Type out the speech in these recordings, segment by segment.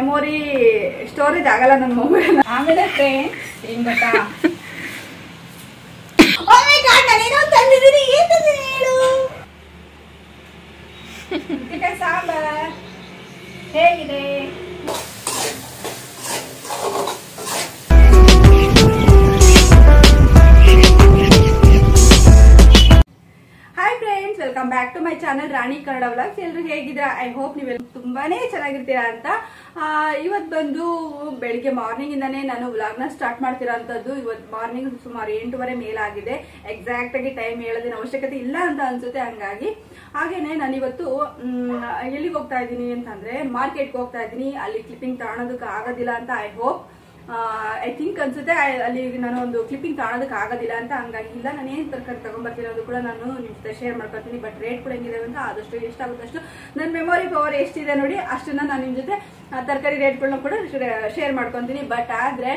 Memory storage ಆಗಲ್ಲ ನನ್ನ mobile. ಆಮೇಲೆ ಫ್ರೆಂಡ್ಸ್ ಏನ್ ಗೊತ್ತಾ, ಚಿಕನ್ ಸಾಂಬಾರ್ ಹೇಗಿದೆ? Hi friends, welcome back to my channel Rani Kannada vlogs. ಎಲ್ಲರೂ ಹೇಗಿದ್ದೀರಾ? ಐ ಹೋಪ್ ನೀವೆಲ್ಲ ತುಂಬಾನೇ ಚೆನ್ನಾಗಿರ್ತೀರಾ ಅಂತ. ಇವತ್ತು ಬಂದು ಬೆಳಿಗ್ಗೆ ಮಾರ್ನಿಂಗ್ ಇಂದಾನೆ ನಾನು ವ್ಲಾಗ್ನ ಸ್ಟಾರ್ಟ್ ಮಾಡ್ತಿರೋ ಅಂತದ್ದು. ಇವತ್ತು ಮಾರ್ನಿಂಗ್ ಸುಮಾರು 8:30 ಮೇಲಾಗಿದೆ. ಎಕ್ಸಾಕ್ಟ್ ಆಗಿ ಟೈಮ್ ಹೇಳೋದಿನ ಅವಶ್ಯಕತೆ ಇಲ್ಲ ಅಂತ ಅನ್ಸುತ್ತೆ. ಹಂಗಾಗಿ ಹಾಗೇನೆ ನಾನು ಇವತ್ತು ಎಲ್ಲಿಗೆ ಹೋಗ್ತಾ ಇದ್ದೀನಿ ಅಂತಂದ್ರೆ ಮಾರ್ಕೆಟ್ಗೆ ಹೋಗ್ತಾ ಇದ್ದೀನಿ. ಅಲ್ಲಿ ಕ್ಲಿಪ್ಪಿಂಗ್ ತಗೊಳೋದಕ್ಕೆ ಆಗೋದಿಲ್ಲ ಅಂತ ಐ ಥಿಂಕ್ ಅನ್ಸುತ್ತೆ. ಅಲ್ಲಿ ನಾನು ಒಂದು ಕ್ಲಿಪ್ಪಿಂಗ್ ತಗೊಳೋದಕ್ಕೆ ಆಗೋದಿಲ್ಲ ಅಂತ. ಹಂಗಾಗಿ ಇಲ್ಲ, ನಾನು ಏನ್ ತರಕಾರಿ ತಗೊಂಡ್ಬರ್ತಿರೋದು ಕೂಡ ನಾನು ನಿಮ್ ಜೊತೆ ಶೇರ್ ಮಾಡ್ಕೊತೀನಿ. ಬಟ್ ರೇಟ್ ಕೂಡ ಹೆಂಗಿದೆ ಅಂತ ಆದಷ್ಟು ಎಷ್ಟಾಗುತ್ತೆ ಅಷ್ಟು ನನ್ನ ಮೆಮೊರಿ ಪವರ್ ಎಷ್ಟಿದೆ ನೋಡಿ ಅಷ್ಟನ್ನ ನಾನು ನಿಮ್ ಜೊತೆ ತರಕಾರಿ ರೇಟ್ಗಳನ್ನ ಕೂಡ ಶೇರ್ ಮಾಡ್ಕೊಂತೀನಿ. ಬಟ್ ಆದ್ರೆ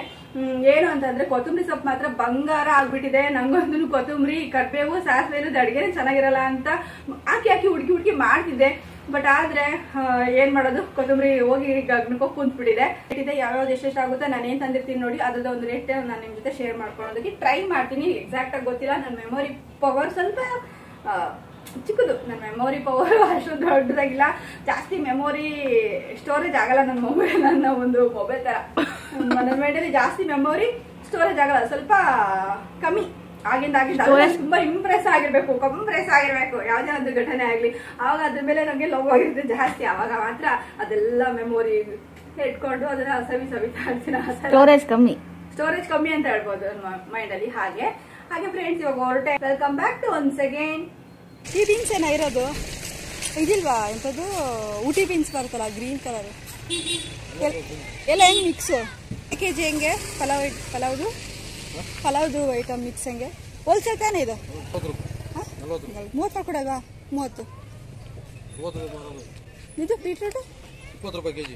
ಏನು ಅಂತಂದ್ರೆ ಕೊತ್ತಂಬರಿ ಸೊಪ್ಪು ಮಾತ್ರ ಬಂಗಾರ ಆಗ್ಬಿಟ್ಟಿದೆ. ನಂಗೊಂದು ಕೊತ್ತಂಬರಿ, ಕರ್ಬೇವು, ಸಾಸಿವೆ ಇರೋದು ಅಡಿಗೆನೇ ಚೆನ್ನಾಗಿರಲ್ಲ ಅಂತ ಹಾಕಿ ಹುಡುಕಿ ಮಾಡ್ತಿದ್ದೆ. ಬಟ್ ಆದ್ರೆ ಏನ್ ಮಾಡೋದು, ಕೊತ್ತಂಬರಿ ಹೋಗಿ ಗಗ್ನಕ್ಕೆ ಕುಂತ್ಬಿಟ್ಟಿದೆ. ಯಾವ್ಯಾವ್ದು ಎಷ್ಟೆಷ್ಟಾಗುತ್ತೆ ನಾನು ಏನ್ ತಂದಿರ್ತೀನಿ ನೋಡಿ, ಅದ್ರದ ಒಂದು ರೇಟ್ ನಾನು ನಿಮ್ ಜೊತೆ ಶೇರ್ ಮಾಡ್ಕೊಳ್ಳೋದಕ್ಕೆ ಟ್ರೈ ಮಾಡ್ತೀನಿ. ಎಕ್ಸಾಕ್ಟ್ ಆಗಿ ಗೊತ್ತಿಲ್ಲ, ನನ್ನ ಮೆಮೊರಿ ಪವರ್ ಸ್ವಲ್ಪ ಚಿಕ್ಕದು. ನನ್ನ ಮೆಮೊರಿ ಪವರ್ ಅಷ್ಟು ದೊಡ್ಡದಾಗಿಲ್ಲ. ಜಾಸ್ತಿ ಮೆಮೊರಿ ಸ್ಟೋರೇಜ್ ಆಗಲ್ಲ ನನ್ನ ಮೊಬೈಲ್. ನನ್ನ ಒಂದು ಮೊಬೈಲ್ ತರ ನನ್ನ ಮೊಬೈಲಲ್ಲಿ ಜಾಸ್ತಿ ಮೆಮೊರಿ ಸ್ಟೋರೇಜ್ ಆಗಲ್ಲ, ಸ್ವಲ್ಪ ಕಮ್ಮಿ. ಆಗಿಂದ ತುಂಬಾ ಇಂಪ್ರೆಸ್ ಆಗಿರ್ಬೇಕು ಯಾವ್ದೇ ಒಂದು ಘಟನೆ ಆಗ್ಲಿ, ಆವಾಗ ಅದ್ರ ಮೇಲೆ ನಮ್ಗೆ ಲವ್ ಆಗಿರುತ್ತೆ ಜಾಸ್ತಿ. ಆವಾಗ ಮಾತ್ರ ಅದೆಲ್ಲ ಮೆಮೊರಿ ಇಟ್ಕೊಂಡು ಅದನ್ನ ಸವಿತಾ ಇರ್ತೀನಿ. ಸ್ಟೋರೇಜ್ ಕಮ್ಮಿ ಅಂತ ಹೇಳ್ಬೋದು ಮೈಂಡ್ ಅಲ್ಲಿ. ಹಾಗೆ ಫ್ರೆಂಡ್ಸ್, ಇವಾಗ ಹೊರಟೆ. Welcome back to once again. ಈ ಬೀನ್ಸ್ ಏನೋ ಇರೋದು ಇದಿಲ್ವಾ, ಎಂತದ್ದು ಊಟಿ ಬೀನ್ಸ್ ಬರುತ್ತಲ್ಲ ಗ್ರೀನ್ ಕಲರ್, ಎಲ್ಲ ಹೆಂಗ್ ಮಿಕ್ಸ್ ಕೆಜಿ ಹೆಂಗೆ? ಪಲಾವ್ದು ಐಟಮ್ ಮಿಕ್ಸ್ ಹೆಂಗೆ? ಹೋಲ್ಸೇಲ್ ತಾನೇ ಇದು? 30 ಕೊಡಲ್ವಾ? 30. ಇದು ಬೀಟ್ರೂಟ್ 20 ರೂಪಾಯಿ ಕೆಜಿ,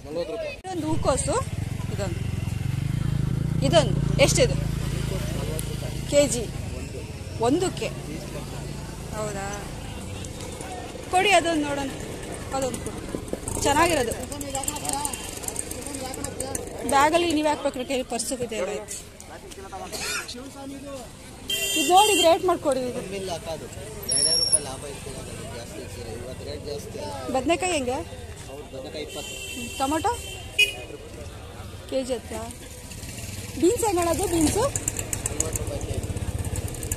40 ರೂಪಾಯಿ. ಇದೊಂದು ಹೂಕೋಸು, ಇದೊಂದು ಎಷ್ಟಿದು ಕೆಜಿ? ಒಂದಕ್ಕೆ? ಹೌದಾ, ಕೊಡಿ ಅದೊಂದು ನೋಡೋಣ. ಅದೊಂದು ಕೊಡಿ, ಚೆನ್ನಾಗಿರೋದು. ಬ್ಯಾಗಲ್ಲಿ ನೀವು ಹಾಕ್ಬೇಕ್ರೆ ಕೈ ಪರ್ಸು ಇದೆ. ಇದು ನೋಡಿ ರೇಟ್ ಮಾಡ್ಕೊಡಿ. ಬದನೆಕಾಯಿ ಹೆಂಗೆ? ಟೊಮೊಟೊ ಕೆಜಿ ಹತ್ರ. ಬೀನ್ಸ್ ಹೆಂಗೆ ಹೇಳೋದು? ಬೀನ್ಸು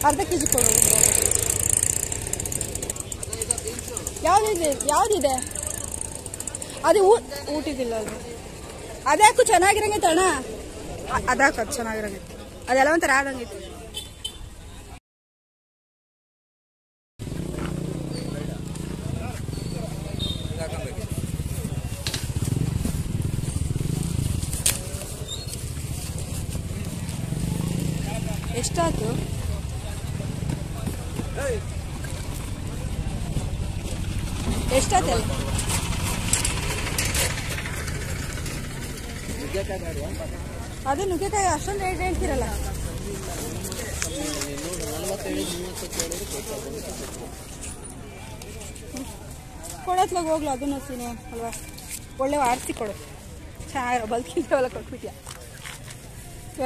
ಅರ್ಧ ಕೆಜಿ ಕೊಡೋದು. ಯಾವ್ದಿದೆ ಅದು? ಊಟಿದಿಲ್ಲ ಅದು. ಅದ್ಯಾಕು ಚೆನ್ನಾಗಿರಂಗೈತೆ ಅಣ್ಣ, ಅದಾಕ ಅದು ಚೆನ್ನಾಗಿರಂಗೈತೆ. ಅದೆಲ್ಲ ಒಂಥರ ಆದಂಗೈತೆ. ಎಷ್ಟಾಯ್ತು? ಎಷ್ಟಾಯ್ತಲ್ಲ? ಅದೇ ನುಗ್ಗೆಕಾಯಿ ಅಷ್ಟೊಂದು ರೇಟ್ ಹೇಳ್ತೀರಲ್ಲ. ಕೊಡತ್ಲಾಗ ಹೋಗ್ಲು ಅದನ್ನು ಸೀನೆ ಅಲ್ವಾ? ಒಳ್ಳೆ ಆರಿಸಿ ಕೊಡು. ಚೆನ್ನಾಗಿರೋ ಬಲ್ಕಿದ್ದಾವೆಲ್ಲ ಕೊಟ್ಬಿಟ್ಯಾ.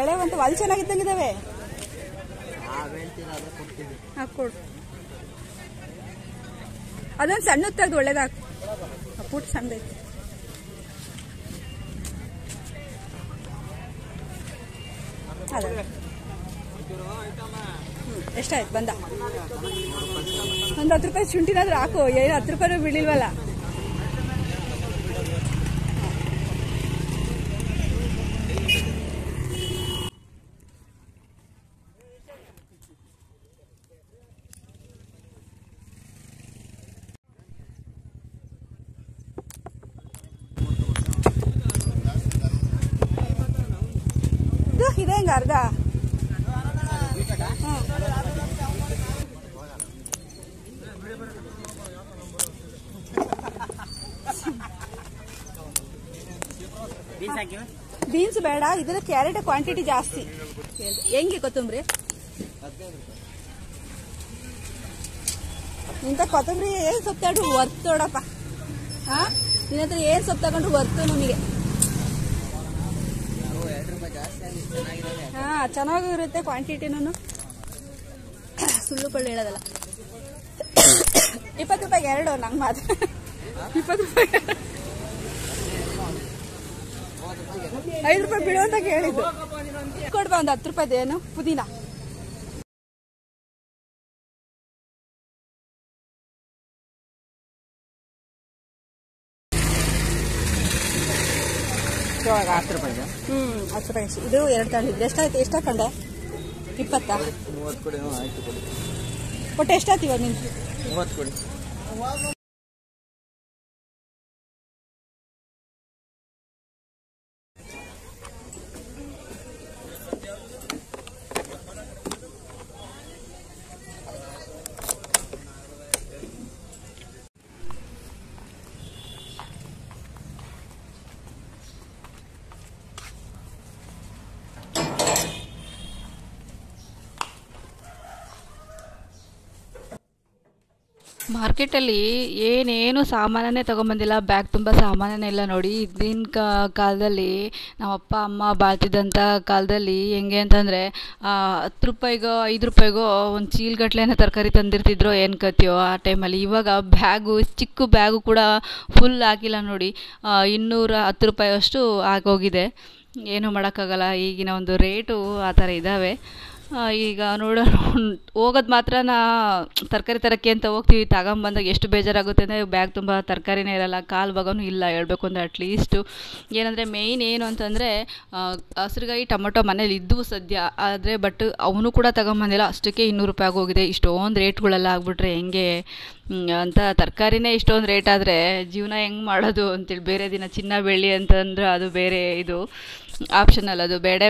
ಎಳೆವಂತ ಅಲ್ಲಿ ಚೆನ್ನಾಗಿದ್ದಂಗಿದ್ದಾವೆ. ಹಾಕೊಡು. ಅದೊಂದು ಸಣ್ಣ ತೆಗೆದು ಒಳ್ಳೇದಾಕು. ಪುಟ್ ಸಣ್ಣದೈತೆ. ಎಷ್ಟಾಯ್ತು ಬಂದ? ಒಂದು 10 ರೂಪಾಯಿ ಶುಂಠಿನಾದ್ರೂ ಹಾಕು. ಏನು 10 ರೂಪಾಯಿ ಬಿಡ್ಲಿಲ್ವಲ್ಲ. ಇದೆ ಹೆಂಗ ಅರ್ಧ? ಬೀನ್ಸ್ ಬೇಡ, ಇದ್ರ ಕ್ಯಾರೆಟ್ ಕ್ವಾಂಟಿಟಿ ಜಾಸ್ತಿ. ಹೆಂಗೆ ಕೊತ್ತಂಬರಿ? ಇಂಥ ಕೊತ್ತಂಬರಿ ಏನ್ ಸೊಪ್ಪು ತಗೊಂಡು ವರ್ತ್ ನೋಡಪ್ಪ. ನಿನ್ನ ಹತ್ರ ಏನ್ ಸೊಪ್ಪು ತಗೊಂಡು ವರ್ತು ನಮಗೆ. ಹಾ ಚೆನ್ನಾಗಿರುತ್ತೆ ಕ್ವಾಂಟಿಟಿನೂ ಸುಳ್ಳು ಕೊಳ್ಳಿ ಹೇಳೋದಲ್ಲ 20 ರೂಪಾಯಿಗೆ 2 ನಂಗೆ ಮಾತ್ರ 20 ರೂಪಾಯಿ 5 ರೂಪಾಯಿ ಬಿಡು ಅಂತ ಕೇಳಿದ್ದು ಕೊಡ್ಬಾ ಒಂದು 10 ರೂಪಾಯಿದು ಏನು ಪುದೀನ ಇವಾಗ 10 ರೂಪಾಯಿಗೆ 10 ರೂಪಾಯಿ ಇದು 2 ತಗೊಂಡಿದ್ರೆ ಎಷ್ಟಾಯ್ತು ಎಷ್ಟು ಹಾಕೊಂಡೆ 20 30 ಕೊಡಿ ಆಯ್ತು ಕೊಡಿ ಒಟ್ಟು ಎಷ್ಟಾಯ್ತು ಇವಾಗ ನಿಮ್ಗೆ 30 ಕೊಡಿ ಮಾರ್ಕೆಟಲ್ಲಿ ಏನೇನು ಸಾಮಾನೇ ತೊಗೊಂಬಂದಿಲ್ಲ, ಬ್ಯಾಗ್ ತುಂಬ ಸಾಮಾನೇ ಇಲ್ಲ ನೋಡಿ. ಇದ್ದಿನ ಕಾಲದಲ್ಲಿ ನಮ್ಮ ಅಪ್ಪ ಅಮ್ಮ ಬಾಳ್ತಿದ್ದಂಥ ಕಾಲದಲ್ಲಿ ಹೆಂಗೆ ಅಂತಂದರೆ 10 ರೂಪಾಯಿಗೋ 5 ರೂಪಾಯಿಗೋ ಒಂದು ಚೀಲಗಟ್ಲೆನ ತರಕಾರಿ ತಂದಿರ್ತಿದ್ರು, ಏನು ಕತ್ತಿಯೋ ಆ ಟೈಮಲ್ಲಿ. ಇವಾಗ ಬ್ಯಾಗು ಚಿಕ್ಕ ಬ್ಯಾಗು ಕೂಡ ಫುಲ್ ಆಗಿಲ್ಲ ನೋಡಿ, 210 ರೂಪಾಯಿ ಅಷ್ಟು ಆಗೋಗಿದೆ. ಏನೂ ಮಾಡೋಕ್ಕಾಗಲ್ಲ, ಈಗಿನ ಒಂದು ರೇಟು ಆ ಥರ ಇದ್ದಾವೆ. ಈಗ ನೋಡೋಣ, ಹೋಗೋದು ಮಾತ್ರ ತರಕಾರಿ ತರಕ್ಕೆ ಅಂತ ಹೋಗ್ತೀವಿ, ತಗೊಂಬಂದಾಗ ಎಷ್ಟು ಬೇಜಾರಾಗುತ್ತೆ ಅಂದರೆ ಬ್ಯಾಗ್ ತುಂಬ ತರಕಾರಿನೇ ಇರಲ್ಲ, ಕಾಲು ಭಾಗನೂ ಇಲ್ಲ ಹೇಳ್ಬೇಕು ಅಂದರೆ. ಅಟ್ಲೀಸ್ಟು ಏನಂದರೆ ಮೇಯ್ನ್ ಏನು ಅಂತಂದರೆ ಹಸಿರುಗಾಯಿ ಟೊಮೊಟೊ ಮನೇಲಿ ಇದ್ದವು ಸದ್ಯ, ಆದರೆ ಬಟ್ ಅವನು ಕೂಡ ತಗೊಂಬಂದಿಲ್ಲ, ಅಷ್ಟಕ್ಕೆ 200 ರೂಪಾಯಿ ಆಗೋಗಿದೆ. ಇಷ್ಟೊಂದು ರೇಟ್ಗಳೆಲ್ಲ ಆಗಿಬಿಟ್ರೆ ಹೆಂಗೆ ಅಂತ, ತರಕಾರಿನೇ ಇಷ್ಟೊಂದು ರೇಟ್ ಆದರೆ ಜೀವನ ಹೆಂಗೆ ಮಾಡೋದು ಅಂತೇಳಿ. ಬೇರೆ ದಿನ ಚಿನ್ನ ಬೆಳ್ಳಿ ಅಂತಂದ್ರೆ ಅದು ಬೇರೆ ಇದು ಆಪ್ಷನಲ್, ಅದು ಬೇಡ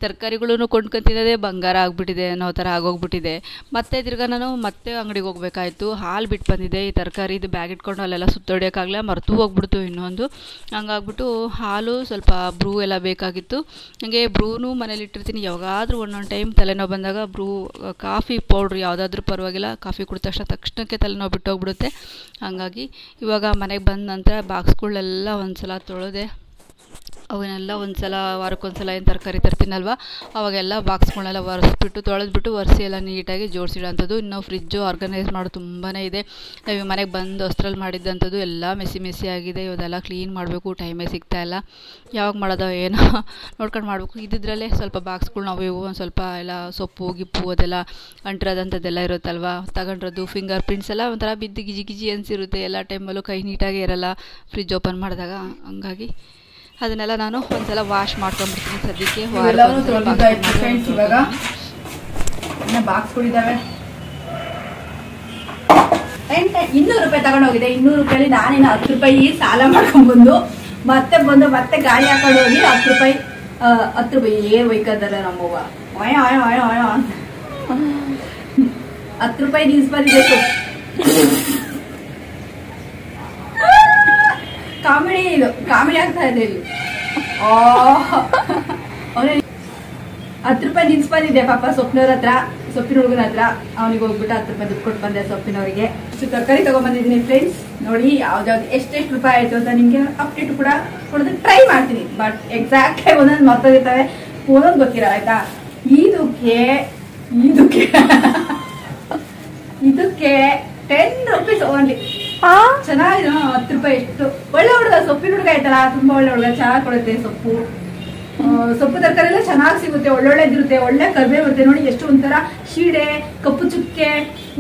ತರಕಾರಿಗಳೂ ಕೊಂಡ್ಕೊತಿರೋದೇ ಬಂಗಾರ ಆಗಿಬಿಟ್ಟಿದೆ ಅನ್ನೋ ಥರ ಆಗೋಗ್ಬಿಟ್ಟಿದೆ. ಮತ್ತೆ ತಿರ್ಗಾ ನಾನು ಮತ್ತೆ ಅಂಗಡಿಗೆ ಹೋಗ್ಬೇಕಾಯ್ತು, ಹಾಲು ಬಿಟ್ಟು ಬಂದಿದ್ದೆ. ಈ ತರಕಾರಿ ಇದು ಬ್ಯಾಗ್ ಇಟ್ಕೊಂಡು ಅಲ್ಲೆಲ್ಲ ಸುತ್ತೊಡಿಯೋಕ್ಕಾಗಲ್ಲ, ಮರೆತು ಹೋಗ್ಬಿಡ್ತು ಇನ್ನೊಂದು. ಹಂಗಾಗ್ಬಿಟ್ಟು ಹಾಲು ಸ್ವಲ್ಪ ಬ್ರೂ ಎಲ್ಲ ಬೇಕಾಗಿತ್ತು. ಹಾಗೆ ಬ್ರೂನು ಮನೇಲಿ ಇಟ್ಟಿರ್ತೀನಿ, ಯಾವಾಗಾದರೂ ಒಂದೊಂದು ಟೈಮ್ ತಲೆನೋವು ಬಂದಾಗ ಬ್ರೂ ಕಾಫಿ ಪೌಡ್ರ್ ಯಾವುದಾದ್ರೂ ಪರವಾಗಿಲ್ಲ, ಕಾಫಿ ಕುಡಿದ ತಕ್ಷಣಕ್ಕೆ ತಲೆನೋವು ಬಿಟ್ಟೋಗ್ಬಿಡುತ್ತೆ. ಹಾಗಾಗಿ ಇವಾಗ ಮನೆಗೆ ಬಂದ ನಂತರ ಬಾಕ್ಸ್ಗಳೆಲ್ಲ ಒಂದು ಸಲ ತೊಳೆದೆ, ಅವನ್ನೆಲ್ಲ ಒಂದು ಸಲ ವಾರಕ್ಕೊಂದು ಸಲ ಏನು ತರಕಾರಿ ತರ್ತೀನಲ್ವ ಅವಾಗೆಲ್ಲ ಬಾಕ್ಸ್ಗಳನ್ನೆಲ್ಲ ಒರೆಸ್ಬಿಟ್ಟು ತೊಳೆದ್ಬಿಟ್ಟು ಒರೆಸಿ ಎಲ್ಲ ನೀಟಾಗಿ ಜೋಡಿಸಿಡೋಂಥದ್ದು. ಇನ್ನೂ ಫ್ರಿಜ್ಜು ಆರ್ಗನೈಸ್ ಮಾಡೋದು ತುಂಬಾ ಇದೆ. ನಾವು ಮನೆಗೆ ಬಂದು ಹೊಸ್ತ್ರಲ್ಲಿ ಮಾಡಿದ್ದಂಥದ್ದು ಎಲ್ಲ ಮೆಸ್ಸಿ ಆಗಿದೆ. ಇವದೆಲ್ಲ ಕ್ಲೀನ್ ಮಾಡಬೇಕು, ಟೈಮೇ ಸಿಗ್ತಾಯಿಲ್ಲ, ಯಾವಾಗ ಮಾಡೋದೋ ಏನೋ ನೋಡ್ಕೊಂಡು ಮಾಡಬೇಕು. ಇದ್ದಿದ್ರಲ್ಲೇ ಸ್ವಲ್ಪ ಬಾಕ್ಸ್ಗಳು ನಾವು ಇವು ಒಂದು ಸ್ವಲ್ಪ ಎಲ್ಲ ಸೊಪ್ಪು ಗಿಪ್ಪು ಅದೆಲ್ಲ ಅಂಟಿರೋದಂಥದ್ದೆಲ್ಲ ಇರುತ್ತಲ್ವ, ತಗೊಂಡ್ರದ್ದು ಫಿಂಗರ್ ಪ್ರಿಂಟ್ಸ್ ಎಲ್ಲ ಒಂಥರ ಬಿದ್ದು ಗಿಜಿ ಅನಿಸಿರುತ್ತೆ. ಎಲ್ಲ ಟೈಮಲ್ಲೂ ಕೈ ನೀಟಾಗಿ ಇರೋಲ್ಲ ಫ್ರಿಜ್ ಓಪನ್ ಮಾಡಿದಾಗ. ಹಂಗಾಗಿ ಅದನ್ನೆಲ್ಲ ನಾನು ಒಂದ್ಸಲ ವಾಶ್ ಮಾಡ್ಕೊಂಡ್ಬಿಡ್ತೀನಿ ಸದ್ಯಕ್ಕೆ. ಇವಾಗ ಬಾಕ್ಸ್ಗಳಿದ್ದಾವೆ, 200 ರೂಪಾಯಿ ತಗೊಂಡೋಗಿದೆ. 200 ರೂಪಾಯಿ ನಾನೇನು 10 ರೂಪಾಯಿ ಸಾಲ ಮಾಡ್ಕೊಂಡ್ಬಂದು ಮತ್ತೆ ಗಾಡಿ ಹಾಕೊಂಡು ಹೋಗಿ 10 ರೂಪಾಯಿ 10 ರೂಪಾಯಿ ಏನ್ ಒಯ್ಕದಾರ ನಮ್ಮವ್ವ 10 ರೂಪಾಯಿ ನಿಲ್ಸ್ ಬಂದಿದೆ. ಕಾಮಿಡಿ ಆಗ್ತಾ ಇದೆ ಇಲ್ಲಿ. 10 ರೂಪಾಯಿ ನಿಲ್ಸ್ ಬಂದಿದೆ ಪಾಪ ಸೊಪ್ಪಿನ ಹುಡುಗನ ಹತ್ರ. ಅವನಿಗೆ ಹೋಗ್ಬಿಟ್ಟು 10 ರೂಪಾಯಿ ದುಡ್ಡು ಕೊಟ್ಟು ಬಂದೆ ಸೊಪ್ಪಿನವರಿಗೆ. ಇಷ್ಟು ತರಕಾರಿ ತಗೊಂಡ್ಬಂದಿದ್ದೀನಿ ಫ್ರೆಂಡ್ಸ್. ನೋಡಿ ಯಾವ್ದಾವ್ದು ಎಷ್ಟೆಷ್ಟು ರೂಪಾಯಿ ಆಯ್ತು ಅಂತ ನಿಮ್ಗೆ ಅಪ್ಡೇಟ್ ಕೂಡ ಕೊಡೋದಕ್ಕೆ ಟ್ರೈ ಮಾಡ್ತೀನಿ. ಬಟ್ ಎಕ್ಸಾಕ್ಟ್ ಆಗಿ ಒಂದೊಂದು ಮರ್ತೋಗಿರ್ತವೆ, ಒಂದೊಂದು ಗೊತ್ತಿರಲ್ಲ ಆಯ್ತಾ. ಇದಕ್ಕೆ 10 ರೂಪೀಸ್ ಓನ್ಲಿ. ಚೆನ್ನಾಗಿದೆ, 10 ರೂಪಾಯಿ. ಎಷ್ಟು ಒಳ್ಳೆ ಹುಡುಗ, ಸೊಪ್ಪಿನ ಹುಡುಗ ಆಯ್ತಲ್ಲ, ತುಂಬಾ ಒಳ್ಳೆ ಹುಡುಗ, ಚೆನ್ನಾಗಿ ಕೊಡುತ್ತೆ ಸೊಪ್ಪು ತರಕಾರಿ ಎಲ್ಲ ಚೆನ್ನಾಗಿ ಸಿಗುತ್ತೆ, ಒಳ್ಳೊಳ್ಳೆದಿರುತ್ತೆ, ಒಳ್ಳೆ ಕರ್ಬೇವು ಇರುತ್ತೆ. ನೋಡಿ ಎಷ್ಟು ಒಂಥರ ಶೀಡೆ, ಕಪ್ಪು ಚುಕ್ಕೆ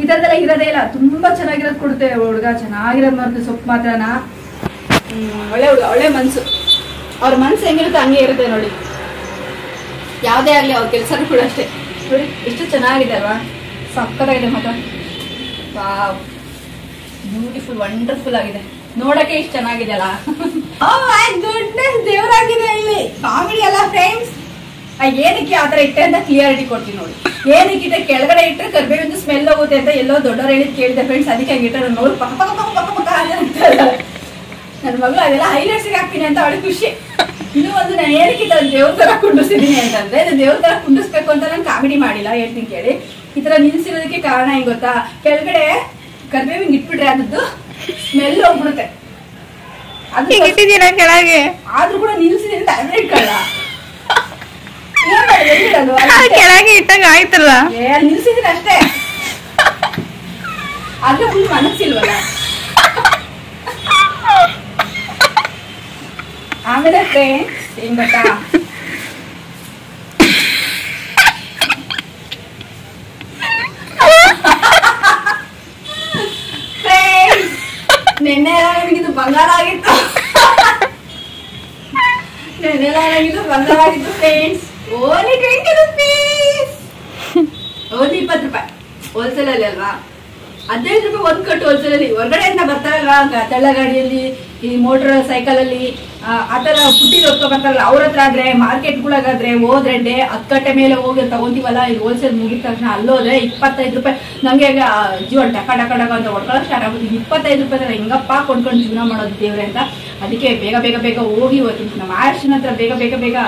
ಈ ತರದೆಲ್ಲ ಇರೋದೇ ಇಲ್ಲ, ತುಂಬಾ ಚೆನ್ನಾಗಿರೋದು ಕೊಡುತ್ತೆ ಹುಡುಗ. ಚೆನ್ನಾಗಿರೋದು ಮಾರುತ್ತೆ ಸೊಪ್ಪು ಮಾತ್ರನಾ. ಒಳ್ಳೆ ಹುಡುಗ, ಒಳ್ಳೆ ಮನ್ಸು. ಅವ್ರ ಮನ್ಸು ಹೆಂಗಿರುತ್ತೆ ಹಂಗೆ ಇರುತ್ತೆ ನೋಡಿ. ಯಾವ್ದೇ ಆಗ್ಲಿ ಅವ್ರ ಕೆಲಸನೂ ಕೂಡ ಅಷ್ಟೇ. ನೋಡಿ ಎಷ್ಟು ಚೆನ್ನಾಗಿದೆ ಅಲ್ವಾ, ಸಕ್ಕತ್ತಾಗಿದೆ ಮಾತ್ರ. ವಾವ್, ಬ್ಯೂಟಿಫುಲ್, ವಂಡರ್ಫುಲ್ ಆಗಿದೆ. ನೋಡಕ್ಕೆ ಇಷ್ಟು ಚೆನ್ನಾಗಿದೆ ಅಲ್ಲ. ದೇವರಾಗಿದೆ ಇಲ್ಲಿ. ಕಾಮಿಡಿ ಅಲ್ಲ ಫ್ರೆಂಡ್ಸ್. ಏನಕ್ಕೆ ಆತರ ಇಟ್ಟೆ ಅಂತ ಕ್ಲಿಯರಿಟಿ ಕೊಡ್ತೀನಿ ನೋಡಿ. ಏನಕ್ಕೆ ಇಟ್ಟೆ, ಕೆಳಗಡೆ ಇಟ್ಟರೆ ಕರ್ಬೇವಿಂದು ಸ್ಮೆಲ್ ಹೋಗುತ್ತೆ ಅಂತ ಎಲ್ಲೋ ದೊಡ್ಡವ್ರು ಹೇಳಿದ್ ಕೇಳಿದೆ ಫ್ರೆಂಡ್ಸ್. ಅದಕ್ಕೆ ಹಂಗೆ ಇಟ್ಟರೆ ನೋಡಿ ಪಕ್ಕ ನನ್ನ ಮಗಳು ಅದೆಲ್ಲ ಹೈಲೈಟ್ಸ್ಗೆ ಹಾಕ್ತೀನಿ ಅಂತ ಅವಳಿಗೆ ಖುಷಿ. ಇನ್ನೂ ಒಂದು ನಾನು ಏನಕ್ಕೆ ದೇವ್ರ ತರ ಕುಂಡಿಸಿದೀನಿ ಅಂತಂದ್ರೆ, ದೇವ್ರ ತರ ಕುಂಡಿಸ್ಬೇಕು ಅಂತ ನಾನು ಕಾಮಿಡಿ ಮಾಡಿಲ್ಲ, ಹೇಳ್ತೀನಿ ಕೇಳಿ. ಈ ತರ ನಿಲ್ಸಿರೋದಕ್ಕೆ ಕಾರಣ ಹೆಂಗ್ ಗೊತ್ತಾ, ಕೆಳಗಡೆ ಕರ್ಬೇವಿಂಗ್ ಇಟ್ಬಿಟ್ರೆ ಅದದ್ದು ಸ್ಮೆಲ್ ಹೋಗ್ಬಿಡುತ್ತೆ. ಅದು ಕೆಳಗೆ ಆದ್ರೂ ಕೂಡ ನಿಲ್ಸಿದೀನಿ ಅಂತ ಅದೇ ಇಟ್ಕೊಳ್ಳ. ಕೆಳಗೆ ಇಟ್ಟಂಗ ಆಯ್ತಲ್ಲ. ನಿಲ್ಸಿದೀನಿ ಅಷ್ಟೇ, ಆದ್ರೆ ಫುಲ್ ಮನಸ್ಸಿಲ್ವಲ್ಲ. ಆಮೇಲೆ ಫ್ರೆಂಡ್ಸ್ ಏನ್ ಗೊತ್ತಾ, ನೆನ್ನೆ ನನಗಿದು ಬಂಗಾರ ಆಗಿತ್ತು, ನೆನ್ನೆ ನನಗಿದು ಬಂಗಾರ ಆಗಿತ್ತು ಫ್ರೆಂಡ್ಸ್. ಓನ್ಲಿ 20 rupees, ಓನ್ಲಿ 20 ರೂಪಾಯಿ ಹೋಲ್ಸೇಲ್ ಅಲ್ಲಿ ಅಲ್ವಾ. 15 ರೂಪಾಯಿ ಒಂದ್ ಕಟ್ಟು ಹೋಲ್ಸೇಲ್ ಅಲ್ಲಿ. ಹೊರಗಡೆಯಿಂದ ಬರ್ತಾರಲ್ವಾ ತಳ್ಳ ಗಾಡಿಯಲ್ಲಿ, ಈ ಮೋಟರ್ ಸೈಕಲ್ ಅಲ್ಲಿ ಆತರ ಪುಟ್ಟಿಗೆ ಹೊತ್ಕೊ ಬರ್ತಾರಲ್ಲ, ಅವ್ರ ಹತ್ರ ಆದ್ರೆ ಮಾರ್ಕೆಟ್ಗಳಾಗಾದ್ರೆ ಹೋದ್ರೆ 10 ಗಂಟೆ ಮೇಲೆ ಹೋಗಿ ತಗೊಂತೀವಲ್ಲ, ಈ ಹೋಲ್ಸೇಲ್ ಮುಗಿದ ತಕ್ಷಣ ಅಲ್ಲೋದ್ರೆ 25 ರೂಪಾಯಿ. ನಂಗೆ ಜೀವನ ಟಕ ಟಕ ಟಕ ಅಂತ ಹೊಡ್ಕೊಳ್ಳೋಕೆ ಸ್ಟಾರ್ಟ್ ಆಗುತ್ತೆ. 25 ರೂಪಾಯಿ ಹೆಂಗಪ್ಪ ಕೊಂಡ್ಕೊಂಡು ಜೀವನ ಮಾಡೋದು ದೇವ್ರೆ ಅಂತ. ಅದಕ್ಕೆ ಬೇಗ ಬೇಗ ಬೇಗ ಹೋಗಿ ಹೋಗ್ತೀನಿ. ನಮ್ಮ ಆಯಷ್ಟಿನ ಹತ್ರ ಬೇಗ ಬೇಗ ಬೇಗ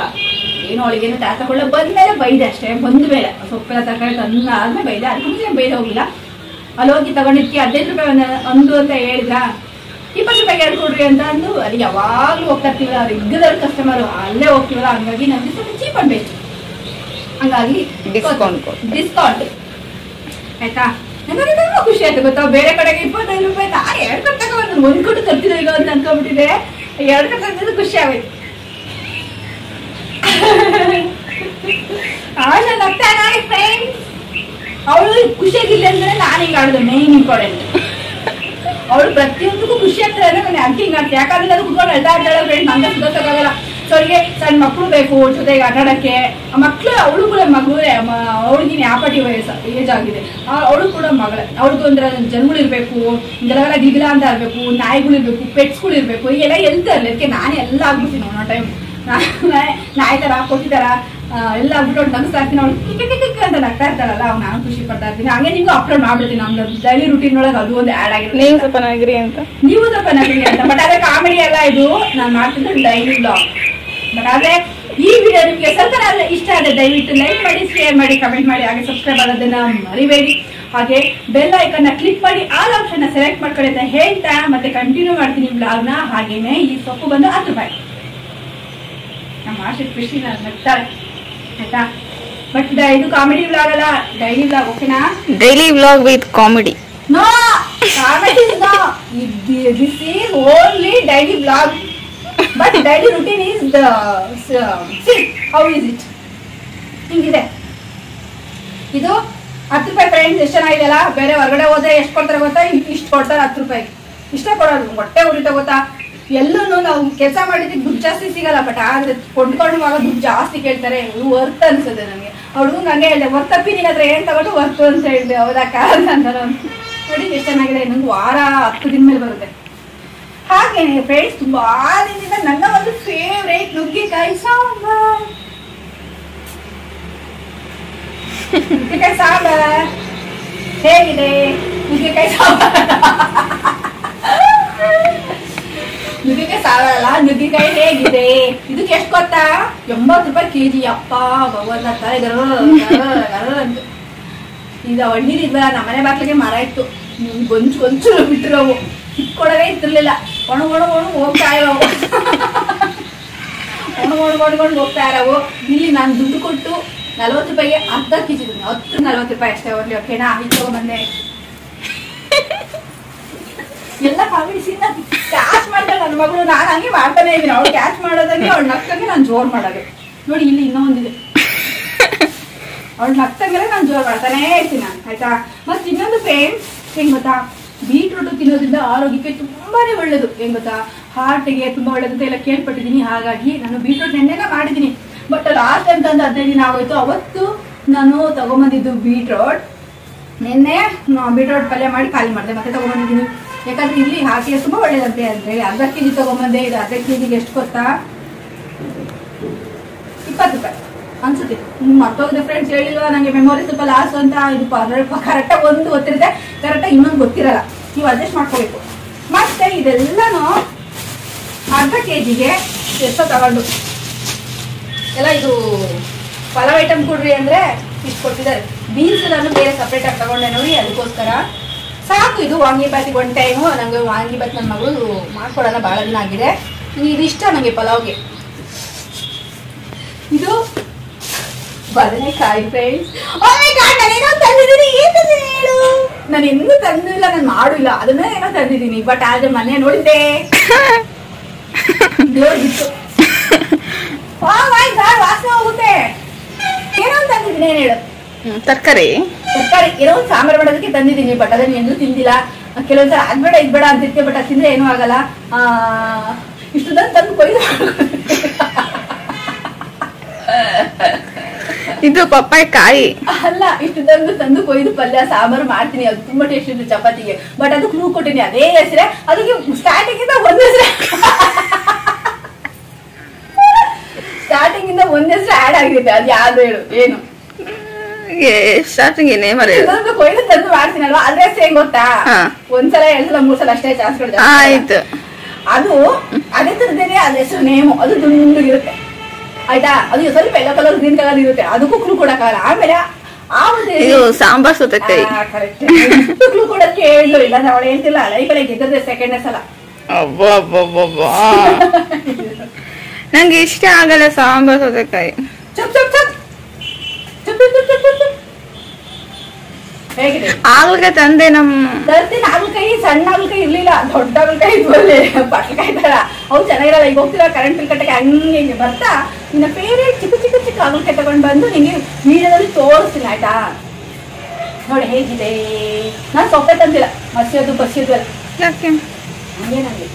ಏನೋ ಅವಳಿಗೇನು ತಾ ತಗೊಳ್ಳೆ ಬಂದ್ಮೇಲೆ ಬೈದೆ ಅಷ್ಟೇ. ಬಂದ ಮೇಲೆ ಸೊಪ್ಪೆಲ್ಲ ತರಕಾರಿ ತಂದ ಆದ್ಮೇಲೆ ಬೈದೆ, ಅದಕ್ಕೆ ಮುಂಚೆ ಬೈದೆ ಹೋಗಿಲ್ಲ. ಅಲ್ಲಿ ಹೋಗಿ ತಗೊಂಡಿದ್ಕೆ 15 ರೂಪಾಯಿ ಒಂದು ಅಂತ ಹೇಳಿದ್ರ, 20 ರೂಪಾಯಿಗೆ ಎರಡು ಕೊಡ್ರಿ ಅಂತ ಅಂದು ಅಲ್ಲಿ ಯಾವಾಗ್ಲೂ ಹೋಗ್ತಾ ಇರ್ತೀವಲ್ಲ, ರೆಗ್ಯುಲರ್ ಕಸ್ಟಮರ್ ಅಲ್ಲೇ ಹೋಗ್ತೀವಲ್ಲ, ಹಂಗಾಗಿ ನಮ್ಗೆ ಸ್ವಲ್ಪ ಚೀಪ್ ಅಂಡ್ ಬೆಸ್ಟ್, ಹಂಗಾಗಿ ಡಿಸ್ಕೌಂಟ್ ಆಯ್ತಾ. ನನಗೆ ತುಂಬಾ ಖುಷಿ ಆಯ್ತು ಗೊತ್ತಾ. ಬೇರೆ ಕಡೆಗೆ 25 ರೂಪಾಯಿ, ನಾನು 2 ಕಟ್ಟು ತಗೊಂಡು 1 ಕೊಟ್ಟು ತರ್ತಿದ್ದೆ ಈಗ ಅಂತ ಅನ್ಕೊಂಡ್ಬಿಟ್ಟಿದೆ. 2 ಕಟ್ಟು ತಂದಿದ್ದು ಖುಷಿ ಆಗೋಯ್ತು. ಫ್ರೆಂಡ್ಸ್ ಅವಳು ಖುಷಿಯಾಗಿಲ್ಲ ಅಂದ್ರೆ ನಾನು ಹಿಂಗ ಆಡಿದೆ. ಮೇನ್ ಇಂಪಾರ್ಟೆಂಟ್ ಅವಳು ಪ್ರತಿಯೊಂದಕ್ಕೂ ಖುಷಿ ಆಗ್ತಾರೆ ಅಂದ್ರೆ ನಾನು ಅದಕ್ಕೆ ಹಿಂಗ ಆಡ್ತೀನಿ. ಯಾಕಂದ್ರೆ ಅದು ಕುತ್ಕೊಂಡು ಹೇಳ್ತಾ ಇದ್ದಾಳೆ ಫ್ರೆಂಡ್ಸ್, ನಂಗೆ ಸುಧಾರಿಸೋಕ್ಕಾಗಲ್ಲ. ಸೊ ಅವಳಿಗೆ ಸಣ್ಣ ಮಕ್ಕಳು ಬೇಕು ಜೊತೆಗೆ ಆಟ ಆಡಕ್ಕೆ. ಮಕ್ಳು ಅವಳು ಕೂಡ ಮಗಳು, ಅವಳಿಗೆ ಯಾಪಟಿ ಏಜ್ ಆಗಿದೆ, ಅವಳು ಕೂಡ ಮಗಳೇ. ಅವ್ಳಿಗೂ ಅಂದ್ರೆ ಜನಗಳಿರ್ಬೇಕು, ಗಲಗಲ ಗಿಗಿಲ ಅಂತ ಇರ್ಬೇಕು, ನಾಯಿಗಳಿರ್ಬೇಕು, ಪೆಟ್ಸ್ಗಳು ಇರ್ಬೇಕು, ಈಗೆಲ್ಲ ಎಲ್ತ ಇರಲಿ. ಅದಕ್ಕೆ ನಾನೇ ಎಲ್ಲ ಆಗ್ಬಿಡ್ತೀನಿ ಒಂದೊಂದು ಟೈಮ್. ನಾಯಿ ತರ ಕೊಟ್ಟಿದಾರ ಎಲ್ಲ ಆಗ್ಬಿಟ್ಟು ನಗಿಸ್ತಾ ಇರ್ತೀನಿ. ಅವಳು ಕಿಕ್ ಅಂತ ನಗ್ತಾ ಇರ್ತಾರಲ್ಲ, ಅವ್ನು ನಾನು ಖುಷಿ ಪಡ್ತಾ ಇರ್ತೀನಿ. ಹಂಗೆ ನಿಮ್ಗೂ ಅಪ್ಲೋಡ್ ಮಾಡ್ಬಿಡ್ತೀನಿ. ನಮ್ದು ಡೈಲಿ ರೂಟೀನ್ ಒಳಗೆ ಅದು ಒಂದು ಆಡ್ ಆಗಿರುತ್ತೆ. ನೀವು ಸ್ವಲ್ಪ ನಗ್ರಿ ಅಂತ. ಬಟ್ ಅದೇ ಕಾಮಿಡಿ ಎಲ್ಲ ಇದು ನಾನು ಮಾಡ್ತಿದ್ದೆ ಡೈಲಿ ಬ್ಲಾಗ್. ಬಟ್ ಆದ್ರೆ ಈ ವಿಡಿಯೋ ನಿಮ್ಗೆ ಸ್ವಲ್ಪ ಇಷ್ಟ ಆದ್ರೆ ದಯವಿಟ್ಟು ಲೈಕ್ ಮಾಡಿ, ಶೇರ್ ಮಾಡಿ, ಕಮೆಂಟ್ ಮಾಡಿ, ಹಾಗೆ ಸಬ್ಸ್ಕ್ರೈಬ್ ಆಗೋದನ್ನ ಮರಿಬೇಡಿ. ಹಾಗೆ ಬೆಲ್ ಐಕನ್ ಕ್ಲಿಕ್ ಮಾಡಿ ಆಲ್ ಆಪ್ಷನ್ ಸೆಲೆಕ್ಟ್ ಮಾಡ್ಕೊಳ್ಳಿ ಅಂತ ಹೇಳ್ತಾ ಮತ್ತೆ ಕಂಟಿನ್ಯೂ ಮಾಡ್ತೀನಿ ಬ್ಲಾಗ್ ನ. ಹಾಗೇನೆ ಈ ಸೊಪ್ಪು ಬಂದು 10 ರೂಪಾಯಿ. ನಮ್ಮ ಆಶೆ ಖುಷಿ ನಗ್ತಾಳೆ ಆಯ್ತಾ. ಬಟ್ ಇದು ಕಾಮಿಡಿ ವ್ಲಾಗ್ ಅಲ್ಲ, ಡೈಲಿ ವ್ಲಾಗ್. ಓಕೆನಾ? Daily vlog with comedy. No comedy no, this is only daily vlog. But daily routine is the how is it ಹಿಂಗಿದೆ. ಇದು 10 ರೂಪಾಯಿ ಫ್ರೆಂಡ್ಸ್. ಎಷ್ಟು ಚೆನ್ನಾಗಿದೆಯಲ್ಲ. ಬೇರೆ ಹೊರಗಡೆ ಹೋದ್ರೆ ಎಷ್ಟು ಕೊಡ್ತಾರೆ ಗೊತ್ತಾ? ಇಷ್ಟು ಕೊಡ್ತಾರೆ 10 ರೂಪಾಯಿ. ಇಷ್ಟ ಕೊಡೋದು ಹೊಟ್ಟೆ ಉರಿತ ಗೊತ್ತಾ. ಎಲ್ಲೂ ನಾವು ಕೆಲಸ ಮಾಡಿದ್ರೆ ದುಡ್ಡು ಜಾಸ್ತಿ ಸಿಗಲ್ಲ. ಬಟ್ ಆದ್ರೆ ಕೊಂಡ್ಕೊಂಡುವಾಗ ದುಡ್ಡು ಜಾಸ್ತಿ ಕೇಳ್ತಾರೆ. ವರ್ತ್ ಅನ್ಸುತ್ತೆ ನನಗೆ. ಅವಳು ನಂಗೆ ಹೇಳಿದೆ ವರ್ತಪ್ಪಿ ನಿನ್ನ ಹತ್ರ ಏನ್ ತಗೊಂಡು ವರ್ತು ಅಂತ ಹೇಳಿದೆ. ಹೌದಕ್ಕ ಅಂತ ನೋಡಿ ಎಷ್ಟು ಚೆನ್ನಾಗಿದೆ. ಇನ್ನೊಂದು ವಾರ 10 ದಿನ ಮೇಲೆ ಬರುತ್ತೆ. ಹಾಗೇನೆ ಫ್ರೆಂಡ್ಸ್, ತುಂಬಾ ದಿನದಿಂದ ನನ್ನ ಒಂದು ಫೇವ್ರೇಟ್ ನುಗ್ಗೆಕಾಯಿ ಸಾಂಬಾರ್. ನುಗ್ಗೆಕಾಯಿ ಸಾಂಬಾರ್ ಹೇಗಿದೆ? ನುಗ್ಗೆಕಾಯಿ ಸಾಂಬಾರ್, ನುಗ್ಗೆಕಾಯಿ ಸಾರಲ್ಲ, ನುಗ್ಗೆಕಾಯಿ ಹೇಗಿದೆ? ಇದಕ್ಕೆ ಎಷ್ಟು ಗೊತ್ತಾ? 80 ರೂಪಾಯಿ ಕೆಜಿ. ಅಪ್ಪ ಭಗವಂತ ಅಂತ ಈಗ ಹಣ್ಣಿರಿದ್ವಲ್ಲ, ನಮ್ಮನೆ ಬಾಕ್ಲಿಗೆ ಮರ ಇತ್ತು. ಗೊಂಚು ಬಿಟ್ಟಿರೋವು, ಕಿತ್ಕೊಡವೇ ಇತ್ತಿರ್ಲಿಲ್ಲ. ಒಣಗೊಂಡು ಹೋಗ್ತಾ ಇರೋವು, ಒಣಗೊಂಡು ಹೋಗ್ತಾ ಇರೋವು. ಇಲ್ಲಿ ನಾನು ದುಡ್ಡು ಕೊಟ್ಟು 40 ರೂಪಾಯಿಗೆ ಅರ್ಧ ಕೆಜಿ 40 ರೂಪಾಯಿ ಅಷ್ಟೇ. ಓನ್ಲಿ ಓಕೆನಾ? ಇದು ತಗೊಂಡ್ಬಂದೆ. ಎಲ್ಲ ಕಾಮಿಡಿ ಸೀನ್ ಕ್ಯಾಚ್ ಮಾಡ್ತಾಳೆ ನನ್ನ ಮಗಳು. ನಾನು ಹಂಗೆ ಮಾಡ್ತಾನೆ ಇದೀನಿ. ಅವಳು ಕ್ಯಾಚ್ ಮಾಡೋದಂಗೆ, ಅವಳು ನಗ್ತಂಗೆ ನಾನು ಜೋರ್ ಮಾಡೋದು. ನೋಡಿ ಇಲ್ಲಿ ಇನ್ನೊಂದಿದೆ, ಅವಳು ನಗ್ತಂಗೆ ನಾನು ಜೋರ್ ಮಾಡ್ತಾನೆ ಇರ್ತೀನಿ ನಾನು ಆಯ್ತಾ. ಮತ್ತೆ ಇನ್ನೊಂದು ಫ್ರೆಂಡ್ಸ್ ಹೆಂಗ್ ಗೊತ್ತಾ, ಬೀಟ್ರೂಟ್ ತಿನ್ನೋದ್ರಿಂದ ಆರೋಗ್ಯಕ್ಕೆ ತುಂಬಾನೇ ಒಳ್ಳೇದು. ಹೆಂಗ್ ಗೊತ್ತಾ, ಹಾರ್ಟ್ಗೆ ತುಂಬಾ ಒಳ್ಳೇದು ಅಂತ ಎಲ್ಲ ಕೇಳ್ಪಟ್ಟಿದ್ದೀನಿ. ಹಾಗಾಗಿ ನಾನು ಬೀಟ್ರೂಟ್ ನೆನ್ನೆಲ್ಲ ಮಾಡಿದ್ದೀನಿ. ಬಟ್ ಲಾಸ್ಟ್ ಟೈಮ್ ತಂದು 15 ದಿನ ಆಗೋಯ್ತು. ಅವತ್ತು ನಾನು ತಗೊಂಬಂದಿದ್ದು ಬೀಟ್ರೂಟ್. ನಿನ್ನೆ ಬೀಟ್ರೂಟ್ ಪಲ್ಯ ಮಾಡಿ ಖಾಲಿ ಮಾಡಿದೆ, ಮತ್ತೆ ತಗೊಂಬಂದಿದ್ದೀನಿ. ಯಾಕಂದ್ರೆ ಇಲ್ಲಿ ಹಾಕಿ ತುಂಬಾ ಒಳ್ಳೇದಂತೆ. ಅಂದ್ರೆ ಅರ್ಧ ಕೆಜಿ ತಗೊಂಬಂದೆ. ಇದು ಅರ್ಧ ಕೆಜಿಗೆ ಎಷ್ಟು ಗೊತ್ತಾ? 20 ರೂಪಾಯಿ ಅನ್ಸುತ್ತೆ. ಮತ್ತೋಗಿದೆ ಫ್ರೆಂಡ್ಸ್, ಹೇಳಿಲ್ವಾ ನಂಗೆ ಮೆಮೊರಿ ಸ್ವಲ್ಪ ಲಾಸ್ ಅಂತ. ಇದು ಕರೆಕ್ಟಾಗಿ ಒಂದು ಗೊತ್ತಿರುತ್ತೆ, ಕರೆಕ್ಟಾಗಿ ಇನ್ನೊಂದು ಗೊತ್ತಿರಲ್ಲ. ನೀವು ಅಡ್ಜಸ್ಟ್ ಮಾಡ್ಕೋಬೇಕು. ಮತ್ತೆ ಇದೆಲ್ಲಾನು ಅರ್ಧ ಕೆಜಿಗೆ ಎಷ್ಟೋ ತಗೊಂಡು ಎಲ್ಲ ಇದು ಪಲಾವ್ ಐಟಮ್ ಕೊಡ್ರಿ ಅಂದ್ರೆ ಇಷ್ಟು ಕೊಟ್ಟಿದ್ದಾರೆ. ಬೀನ್ಸ್ ನಾನು ಬೇರೆ ಸಪ್ರೇಟ್ ಆಗಿ ತಗೊಂಡೆ ನೋಡಿ, ಅದಕ್ಕೋಸ್ಕರ ಸಾಕು. ಇದು ವಾಂಗಿಬಾತಿಗೆ ಒನ್ ಟೈಮು. ನಂಗೆ ವಾಂಗಿಬಾತ್ ನನ್ನ ಮಗಳು ಮಾಡ್ಕೊಡಲ್ಲ, ಭಾಳ ದಿನ ಆಗಿದೆ. ಇದಿಷ್ಟ ನನಗೆ ಪಲಾವ್ಗೆ. ಇದು ಬದನೆಕಾಯಿ ಫ್ರೆಂಡ್ಸ್. ನಾನೇನೋ ತಂದಿದ್ದೀನಿ, ಏನ್ ತಂದಿದ್ದೀನಿ ಹೇಳು? ನಾನು ಎಂದೂ ತಂದಿಲ್ಲ, ನಾನು ಮಾಡಿಲ್ಲ, ಅದನ್ನ ಏನೋ ತಂದಿದ್ದೀನಿ. ಬಟ್ ಆದ್ರೆ ಮನೆ ನೋಡಿದ್ದೆ ದೇವ್ರಿಗಿತ್ತು. ವಾಸನೆ ಹೋಗುತ್ತೆ. ಏನೋ ತಂದಿದ್ದೀನಿ, ಏನ್ ಹೇಳು? ತರಕಾರಿ ಏನೋ ಒಂದು ಸಾಂಬಾರ್ ಮಾಡೋದಕ್ಕೆ ತಂದಿದ್ದೀನಿ. ಬಟ್ ಅದನ್ನ ಎಂದೂ ತಿಂದಿಲ್ಲ. ಕೆಲವೊಂದ್ಸಲ ಅದ್ಬೇಡ ಇದ್ಬೇಡ ಅಂತಿರ್ತೀವಿ, ಬಟ್ ಅದು ತಿಂದ್ರೆ ಏನೂ ಆಗಲ್ಲ. ಇಷ್ಟೊಂದು ತಂದು ಕೊಯ್ದು ಇದು ಪಪ್ಪಾಯಿ ಕಾಯಿ ಅಲ್ಲ, ಇಷ್ಟೊಂದು ತಂದು ಕೊಯ್ದು ಪಲ್ಯ ಸಾಂಬಾರು ಮಾಡ್ತೀನಿ. ಅದು ತುಂಬಾ ಟೇಸ್ಟ್ ಇರುತ್ತೆ ಚಪಾತಿಗೆ. ಬಟ್ ಅದು ಕ್ಲೂ ಕೊಟ್ಟಿನಿ, ಅದೇ ಹೆಸರೇ. ಅದಕ್ಕೆ ಸ್ಟಾರ್ಟಿಂಗ್ ಇಂದ ಒಂದ್ ಹೆಸರೇ ಆಡ್ ಆಗಿರುತ್ತೆ. ಅದು ಯಾವ್ದು ಹೇಳು? ಏನು ಸ್ಟಾರ್ಟಿಂಗ್ ಕೊಯ್ದು ತಂದು ಮಾಡ್ತೀನಲ್ವಾ, ಅದ್ರ ಹೆಸರು ಹೆಂಗ್ ಗೊತ್ತಾ? ಒಂದ್ಸಲ 2 ಸಲ 3 ಸಲ ಅಷ್ಟೇ ಚಾನ್ಸ್ ಕೊಡ್ತಾರೆ. ಆಯ್ತು, ಅದು ಅದೇ ತರದೇನೆ ಅದ್ರ ಹೆಸರು ನೇಮು. ಅದು ದುಂಡಗಿರುತ್ತೆ ಆಯ್ತಾ. ಅದು ಸ್ವಲ್ಪ ಎಲ್ಲೋ ಕಲರ್ ಗ್ರೀನ್ ಕಲರ್ ಇರುತ್ತೆ. ಅದಕ್ಕೂ ಕ್ಲೂ ಕೊಡಕ್ಕಾಗಲ್ಲ. ಆಮೇಲೆ ಸಾಂಬಾರ್ ಸೌತೆಕಾಯಿ ಕರೆಕ್ಟ್ ಕ್ಲೂ ಕೊಡಕ್ಕೆ ಹೇಳಿದ್ರು. ಇಲ್ಲ ಅವಳು ಹೇಳ್ತಿಲ್ಲ, ಲೈಫ್ ಅಲ್ಲಿ ಗೆದ್ದರೆ ಸೆಕೆಂಡ್ ಸಲ. ನಂಗೆ ಇಷ್ಟ ಆಗಲ್ಲ ಸಾಂಬಾರ್ ಸೌತೆಕಾಯಿ. ಚಪ್ ಚಪ್ ಚಪ್ ಚಪ್ ಚಪ್ ಚಪ್ ಚಪ್. ಹೇಗಿದೆ? ಆಗ್ಲಿಗೆ ತಂದೆ ತರ್ತೀನಿ. ಹಾಗಲಕಾಯಿ ಸಣ್ಣ ಹಾಗಲಕಾಯಿ ಇರ್ಲಿಲ್ಲ, ದೊಡ್ಡ ಹಾಗಲಕಾಯಿ ಇದ್ವು ಅಲ್ಲಿ ಬಟ್ಲಕಾಯಿ ತರ. ಅವು ಚೆನ್ನಾಗಿರಲ್ಲ. ಈಗ ಹೋಗ್ತಿರೋ ಕರೆಂಟ್ ಬಿಲ್ ಕಟ್ಟಕ್ಕೆ ಹಂಗೆ ಬರ್ತಾ ನಿನ್ನ ಫೇವ್ರೇಟ್ ಚಿಕ್ಕ ಚಿಕ್ಕ ಚಿಕ್ಕ ಹಾಗಲಕಾಯಿ ತಗೊಂಡ್ ಬಂದು ನಿಂಗೆ ವಿಡಿಯೋದಲ್ಲಿ ತೋರಿಸ್ತೀನಿ ಆಯ್ತಾ. ನೋಡಿ ಹೇಗಿದೆ. ನಾನು ಸೊಪ್ಪೆ ತಂದಿಲ್ಲ, ಮಸಿಯೋದು ಬಸಿಯೋದು ಅಲ್ಲ. ಯಾಕೆ ಹಂಗೆ ನಂಗೆ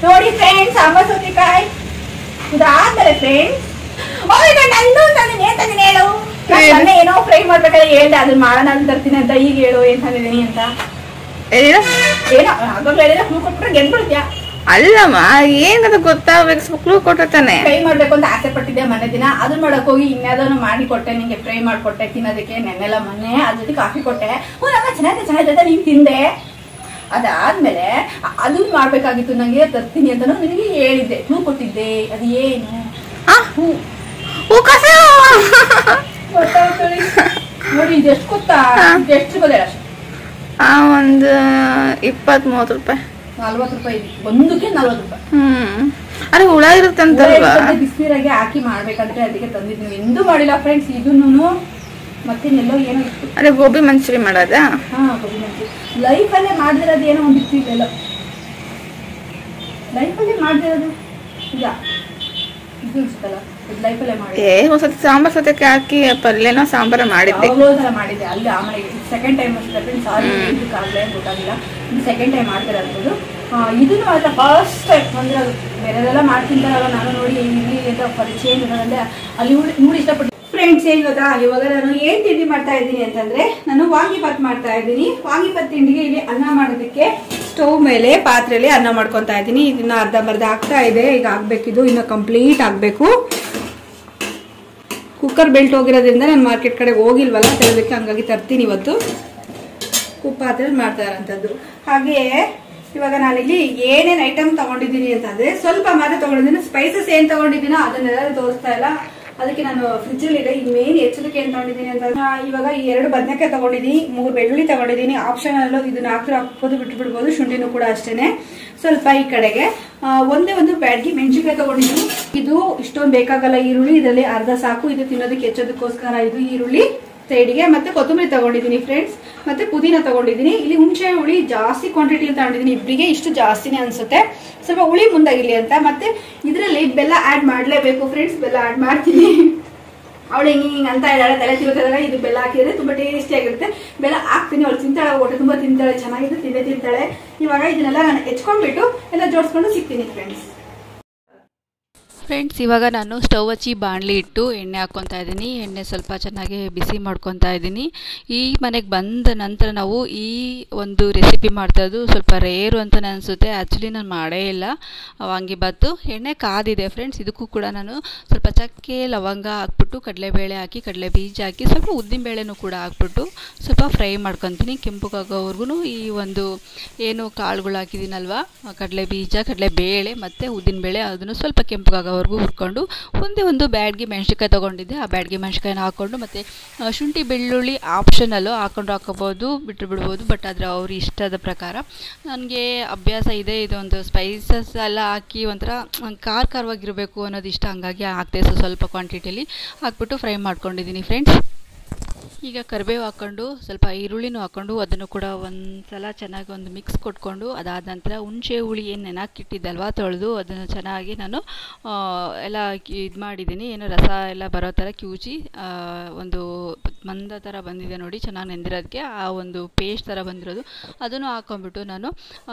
ನೋಡಿ ಫ್ರೆಂಡ್ಸ್, ಸಾಂಬಾರ್ ಸೌತೆಕಾಯಿ ಇದಾದ್ಮೇಲೆ ಫ್ರೆಂಡ್ಸ್ ನಂದು ತಂದಿನಿ. ಏನ್ ತಂದಿನಿ ಹೇಳು? ಮೊನ್ನೆ ಏನೋ ಫ್ರೈ ಮಾಡ್ಬೇಕಾದ್ರೆ ಹೇಳ್ದೆ ಅದನ್ನ ಮಾಡೋಣ ಅಂತ ತರ್ತೀನಿ ಅಂತ. ಈಗ ಹೇಳು ಏನ್ ತಂದಿದ್ದೀನಿ ಅಂತ. ಏನೋ ಆಗಾಗ್ಲೇ ಹೇಳಿದ್ರೆ ಕ್ಲೂ ಕೊಟ್ಬಿಟ್ರೆ ಗೆದ್ಬಿಡ್ತೀಯಾ? ಅಲ್ಲಮ್ಮ, ಏನದು ಗೊತ್ತಾಗ್ಬೇಕು, ಕ್ಲೂ ಕೊಟ್ಟಿರ್ತಾನೆ. ಫ್ರೈ ಮಾಡ್ಬೇಕು ಅಂತ ಆಸೆ ಪಟ್ಟಿದ್ದೆ ಮೊನ್ನೆ ದಿನ. ಅದನ್ನ ಮಾಡಕ್ ಹೋಗಿ ಇನ್ಯಾವುದೋ ಮಾಡಿ ಕೊಟ್ಟೆ ನಿಂಗೆ. ಫ್ರೈ ಮಾಡ್ಕೊಟ್ಟೆ ತಿನ್ನೋದಕ್ಕೆ. ನೆನ್ನೆಲ್ಲ ಮೊನ್ನೆ ಅದ್ರ ಜೊತೆ ಕಾಫಿ ಕೊಟ್ಟೆ. ಚೆನ್ನಾಗಿದೆ ನೀನ್ ತಿಂದೆ. ಅದಾದ್ಮೇಲೆ ಅದನ್ನ ಮಾಡ್ಬೇಕಾಗಿತ್ತು ನಂಗೆ, ತರ್ತೀನಿ ಅಂತ ನಿನಗೆ ಹೇಳಿದ್ದೆ, ಕ್ಲೂ ಕೊಟ್ಟಿದ್ದೆ. ಅದು ಏನು? ನೋಡಿ ಇದೆಷ್ಟು ಗೊತ್ತಾ? ಎಷ್ಟು ಸಿಗೋದೇ ಅಷ್ಟು. ಒಂದು 20-30 ರೂಪಾಯಿ. 40 ರೂಪಾಯಿ ಇದೆ ಒಂದಕ್ಕೆ. 40 ರೂಪಾಯಿ. ಅರೆ ಹುಳ ಇರುತ್ತಂತಲ್ವಾ? ಬಿಸಿನೀರಾಗೆ ಹಾಕಿ ಮಾಡ್ಬೇಕಂದ್ರೆ ಅದಕ್ಕೆ ತಂದಿದ್ವಿ. ಎಂದೂ ಮಾಡಿಲ್ಲ ಫ್ರೆಂಡ್ಸ್ ಇದನ್ನು. ಮತ್ತೇನೆಲ್ಲೋ ಏನೋ ಇತ್ತು. ಅರೆ ಗೋಬಿ ಮಂಚೂರಿ ಮಾಡೋದ? ಗೋಬಿ ಮಂಚೂರಿ ಲೈಫಲ್ಲೇ ಮಾಡ್ದಿರೋದು. ಏನೋ ಒಂದಿತ್ತು ಇದೆಲ್ಲ ಲೈಫಲ್ಲೇ ಮಾಡ್ದಿರೋದು. ಈಗ ಇದು ಅನ್ಸುತ್ತಲ್ಲ, ಲೈಫಲ್ಲೇ ಮಾಡಿ. ಒಂದ್ಸತಿ ಸಾಂಬಾರ್ ಸೌತೆಕಾಯಿ ಹಾಕಿ ಪಲ್ಯನೋ ಸಾಂಬಾರ ಮಾಡಿದ್ದೆ. ಮಾಡಿದ್ದೆ ಅಲ್ಲಿ. ಆಮೇಲೆ ಸೆಕೆಂಡ್ ಟೈಮ್ ಅಷ್ಟೇ. ಸಾರಿ ಆಗಲೇ ಗೊತ್ತಾಗಿಲ್ಲ. ಇದು ಸೆಕೆಂಡ್ ಟೈಮ್ ಮಾಡ್ತಿರೋದು. ಇದನ್ನು ಮಾತ್ರ ಫಸ್ಟ್ ಟೈಮ್ ಬಂದಿರೋದು. ಬೇರೆದೆಲ್ಲ ಮಾಡ್ತಿಂತಾರಲ್ಲ, ನಾನು ನೋಡಿ ಇಲ್ಲಿ ಅಂತ ಪರಿಚಯ ಇರೋದಂದ್ರೆ ಅಲ್ಲಿ ನೋಡಿ ಇಷ್ಟಪಟ್ಟು. ಫ್ರೆಂಡ್ಸ್ ಏನ್ ಗೊತ್ತಾ, ಇವಾಗ ನಾನು ಏನ್ ತಿಂಡಿ ಮಾಡ್ತಾ ಇದ್ದೀನಿ ಅಂತಂದ್ರೆ, ನಾನು ವಾಂಗಿಬಾತ್ ಮಾಡ್ತಾ ಇದ್ದೀನಿ. ವಾಂಗಿಬಾತ್ ತಿಂಡಿಗೆ ಇಲ್ಲಿ ಅನ್ನ ಮಾಡೋದಕ್ಕೆ ಸ್ಟವ್ ಮೇಲೆ ಪಾತ್ರೆಯಲ್ಲಿ ಅನ್ನ ಮಾಡ್ಕೊತಾ ಇದ್ದೀನಿ. ಇದನ್ನ ಅರ್ಧಂಬರ್ಧ ಆಗ್ತಾ ಇದೆ. ಈಗ ಆಗ್ಬೇಕಿದು, ಇನ್ನು ಕಂಪ್ಲೀಟ್ ಆಗ್ಬೇಕು. ಕುಕ್ಕರ್ ಬೆಲ್ಟ್ ಹೋಗಿರೋದ್ರಿಂದ ನಾನು ಮಾರ್ಕೆಟ್ ಕಡೆಗೆ ಹೋಗಿಲ್ವಲ್ಲ ತರೋದಕ್ಕೆ, ಹಂಗಾಗಿ ತರ್ತೀನಿ ಇವತ್ತು. ಪಾತ್ರೆಯಲ್ಲಿ ಮಾಡ್ತಾ ಇರೋಂಥದ್ದು. ಹಾಗೆ ಇವಾಗ ನಾನಿಲ್ಲಿ ಏನೇನ್ ಐಟಮ್ ತಗೊಂಡಿದ್ದೀನಿ ಅಂತಂದ್ರೆ ಸ್ವಲ್ಪ ಮಾತ್ರ ತಗೊಂಡಿದ್ದೀನಿ. ಸ್ಪೈಸಸ್ ಏನ್ ತಗೊಂಡಿದ್ದೀನೋ ಅದನ್ನೆಲ್ಲ ತೋರಿಸ್ತಾ ಇಲ್ಲ. ಅದಕ್ಕೆ ನಾನು ಫ್ರಿಜ್ ಅಲ್ಲಿ ಇದೆ. ಈಗ ಮೇನ್ ಎಚ್ಚರಿಕೆ ಏನ್ ತಗೊಂಡಿದ್ದೀನಿ ಅಂತ ಇವಾಗ 2 ಬದನೆಕಾಯಿ ತಗೊಂಡಿದ್ದೀನಿ, 3 ಬೆಳ್ಳುಳ್ಳಿ ತಗೊಂಡಿದ್ದೀನಿ. ಆಪ್ಷನಲ್ ಇದನ್ನ ಹಾಕ್ಬೋದು, ಬಿಟ್ಟು ಬಿಡ್ಬೋದು. ಶುಂಠಿನೂ ಕೂಡ ಅಷ್ಟೇನೆ. ಸ್ವಲ್ಪ ಈ ಕಡೆಗೆ ಒಂದು ಬ್ಯಾಡ್ಗಿ ಮೆಣಸಿನಕಾಯಿ ತಗೊಂಡಿದ್ದೀನಿ. ಇದು ಇಷ್ಟೊಂದು ಬೇಕಾಗಲ್ಲ ಈರುಳ್ಳಿ, ಇದರಲ್ಲಿ ಅರ್ಧ ಸಾಕು. ಇದು ತಿನ್ನೋದಕ್ಕೆ ಹೆಚ್ಚೋದಕ್ಕೋಸ್ಕರ ಇದು ಈರುಳ್ಳಿ ಸೈಡ್ಗೆ. ಮತ್ತೆ ಕೊತ್ತಂಬರಿ ತಗೊಂಡಿದ್ದೀನಿ ಫ್ರೆಂಡ್ಸ್, ಮತ್ತೆ ಪುದೀನ ತಗೊಂಡಿದ್ದೀನಿ. ಇಲ್ಲಿ ಹುಣಸೆ ಹುಳಿ ಜಾಸ್ತಿ ಕ್ವಾಂಟಿಟಿ ತಗೊಂಡಿದ್ದೀನಿ. ಇಬ್ಬರಿಗೆ ಇಷ್ಟು ಜಾಸ್ತಿನೇ ಅನ್ಸುತ್ತೆ, ಸ್ವಲ್ಪ ಹುಳಿ ಮುಂದಾಗಿರ್ಲಿ ಅಂತ. ಮತ್ತೆ ಇದರಲ್ಲಿ ಬೆಲ್ಲ ಆಡ್ ಮಾಡ್ಲೇಬೇಕು ಫ್ರೆಂಡ್ಸ್. ಬೆಲ್ಲ ಆಡ್ ಮಾಡ್ತೀನಿ. ಅವಳು ಹಿಂಗ್ ಅಂತ ಇದ್ದಾಳೆ, ತಲೆ ತಿರುಗಲ್ಲ. ಇದು ಬೆಲ್ಲ ಹಾಕಿದ್ರೆ ತುಂಬಾ ಟೇಸ್ಟಿ ಆಗಿರುತ್ತೆ. ಬೆಲ್ಲ ಹಾಕ್ತೀನಿ. ಅವಳು ತಿಂತಾಳೆ, ಹೊಟ್ಟೆ ತುಂಬಾ ತಿಂತಾಳೆ, ಚೆನ್ನಾಗಿದೆ ತಿಂತಾಳೆ. ಇವಾಗ ಇದನ್ನೆಲ್ಲ ನಾನು ಹೆಚ್ಕೊಂಡ್ಬಿಟ್ಟು ಎಲ್ಲ ಜೋಡಿಸ್ಕೊಂಡು ಸಿಗ್ತೀನಿ ಫ್ರೆಂಡ್ಸ್. ಫ್ರೆಂಡ್ಸ್ ಇವಾಗ ನಾನು ಸ್ಟವ್ ಹಚ್ಚಿ ಬಾಣಲಿ ಇಟ್ಟು ಎಣ್ಣೆ ಹಾಕ್ಕೊತಾ ಇದ್ದೀನಿ. ಎಣ್ಣೆ ಸ್ವಲ್ಪ ಚೆನ್ನಾಗಿ ಬಿಸಿ ಮಾಡ್ಕೊತಾ ಇದ್ದೀನಿ. ಈ ಮನೆಗೆ ಬಂದ ನಂತರ ನಾವು ಈ ಒಂದು ರೆಸಿಪಿ ಮಾಡ್ತಾಯಿದ್ದು ಸ್ವಲ್ಪ ರೇರು ಅಂತ ಅನಿಸುತ್ತೆ. ಆ್ಯಕ್ಚುಲಿ ನಾನು ಮಾಡೇ ಇಲ್ಲ ವಾಂಗಿಬಾತು. ಎಣ್ಣೆ ಕಾದಿದೆ ಫ್ರೆಂಡ್ಸ್. ಇದಕ್ಕೂ ಕೂಡ ನಾನು ಸ್ವಲ್ಪ ಚಕ್ಕೆ ಲವಂಗ ಹಾಕ್ಬಿಟ್ಟು ಕಡಲೆಬೇಳೆ ಹಾಕಿ, ಕಡಲೆ ಬೀಜ ಹಾಕಿ, ಸ್ವಲ್ಪ ಉದ್ದಿನಬೇಳೆನೂ ಕೂಡ ಹಾಕ್ಬಿಟ್ಟು ಸ್ವಲ್ಪ ಫ್ರೈ ಮಾಡ್ಕೊತೀನಿ ಕೆಂಪಗಾಗೋವರೆಗೂ. ಈ ಒಂದು ಏನು ಕಾಳುಗಳು ಹಾಕಿದ್ದೀನಲ್ವ, ಕಡಲೆ ಬೀಜ, ಕಡಲೆಬೇಳೆ ಮತ್ತು ಉದ್ದಿನಬೇಳೆ, ಅದನ್ನು ಸ್ವಲ್ಪ ಕೆಂಪಗಾಗೋ ಆಗೋವರೆಗೂ ಹುರ್ಕೊಂಡು ಒಂದೇ ಒಂದು ಬ್ಯಾಡ್ಗೆ ಮೆಣಸಿನ್ಕಾಯಿ ತೊಗೊಂಡಿದ್ದೆ. ಆ ಬ್ಯಾಡ್ಗೆ ಮೆಣಸಿನ್ಕಾಯಿನ ಹಾಕ್ಕೊಂಡು ಮತ್ತು ಶುಂಠಿ ಬೆಳ್ಳುಳ್ಳಿ ಆಪ್ಷನಲ್ಲು ಹಾಕ್ಕೋಬೋದು ಬಿಟ್ಟು ಬಿಡ್ಬೋದು, ಬಟ್ ಆದರೆ ಅವ್ರ ಇಷ್ಟದ ಪ್ರಕಾರ. ನನಗೆ ಅಭ್ಯಾಸ ಇದೆ ಇದೊಂದು ಸ್ಪೈಸಸ್ ಎಲ್ಲ ಹಾಕಿ ಒಂಥರ ಖಾರವಾಗಿರಬೇಕು ಅನ್ನೋದು ಇಷ್ಟ, ಹಂಗಾಗಿ ಹಾಕ್ತೆ. ಸ್ವಲ್ಪ ಕ್ವಾಂಟಿಟಿಯಲ್ಲಿ ಹಾಕ್ಬಿಟ್ಟು ಫ್ರೈ ಮಾಡ್ಕೊಂಡಿದ್ದೀನಿ ಫ್ರೆಂಡ್ಸ್. ಈಗ ಕರಿಬೇವು ಹಾಕ್ಕೊಂಡು ಸ್ವಲ್ಪ ಈರುಳ್ಳಿನೂ ಹಾಕ್ಕೊಂಡು ಅದನ್ನು ಕೂಡ ಒಂದು ಸಲ ಚೆನ್ನಾಗಿ ಒಂದು ಮಿಕ್ಸ್ ಕೊಟ್ಕೊಂಡು, ಅದಾದ ನಂತರ ಹುಣಸೆ ಹುಳಿ ಏನು ನೆನಕಿಟ್ಟಿದ್ದಲ್ವ ತೊಳೆದು ಅದನ್ನು ಚೆನ್ನಾಗಿ ನಾನು ಎಲ್ಲ ಇದು ಮಾಡಿದ್ದೀನಿ. ಏನು ರಸ ಎಲ್ಲ ಬರೋ ಥರ ಕಿವುಚಿ ಒಂದು ಮಂದ ಥರ ಬಂದಿದೆ ನೋಡಿ, ಚೆನ್ನಾಗಿ ನೆಂದಿರೋದಕ್ಕೆ ಆ ಒಂದು ಪೇಸ್ಟ್ ಥರ ಬಂದಿರೋದು ಅದನ್ನು ಹಾಕ್ಕೊಂಬಿಟ್ಟು ನಾನು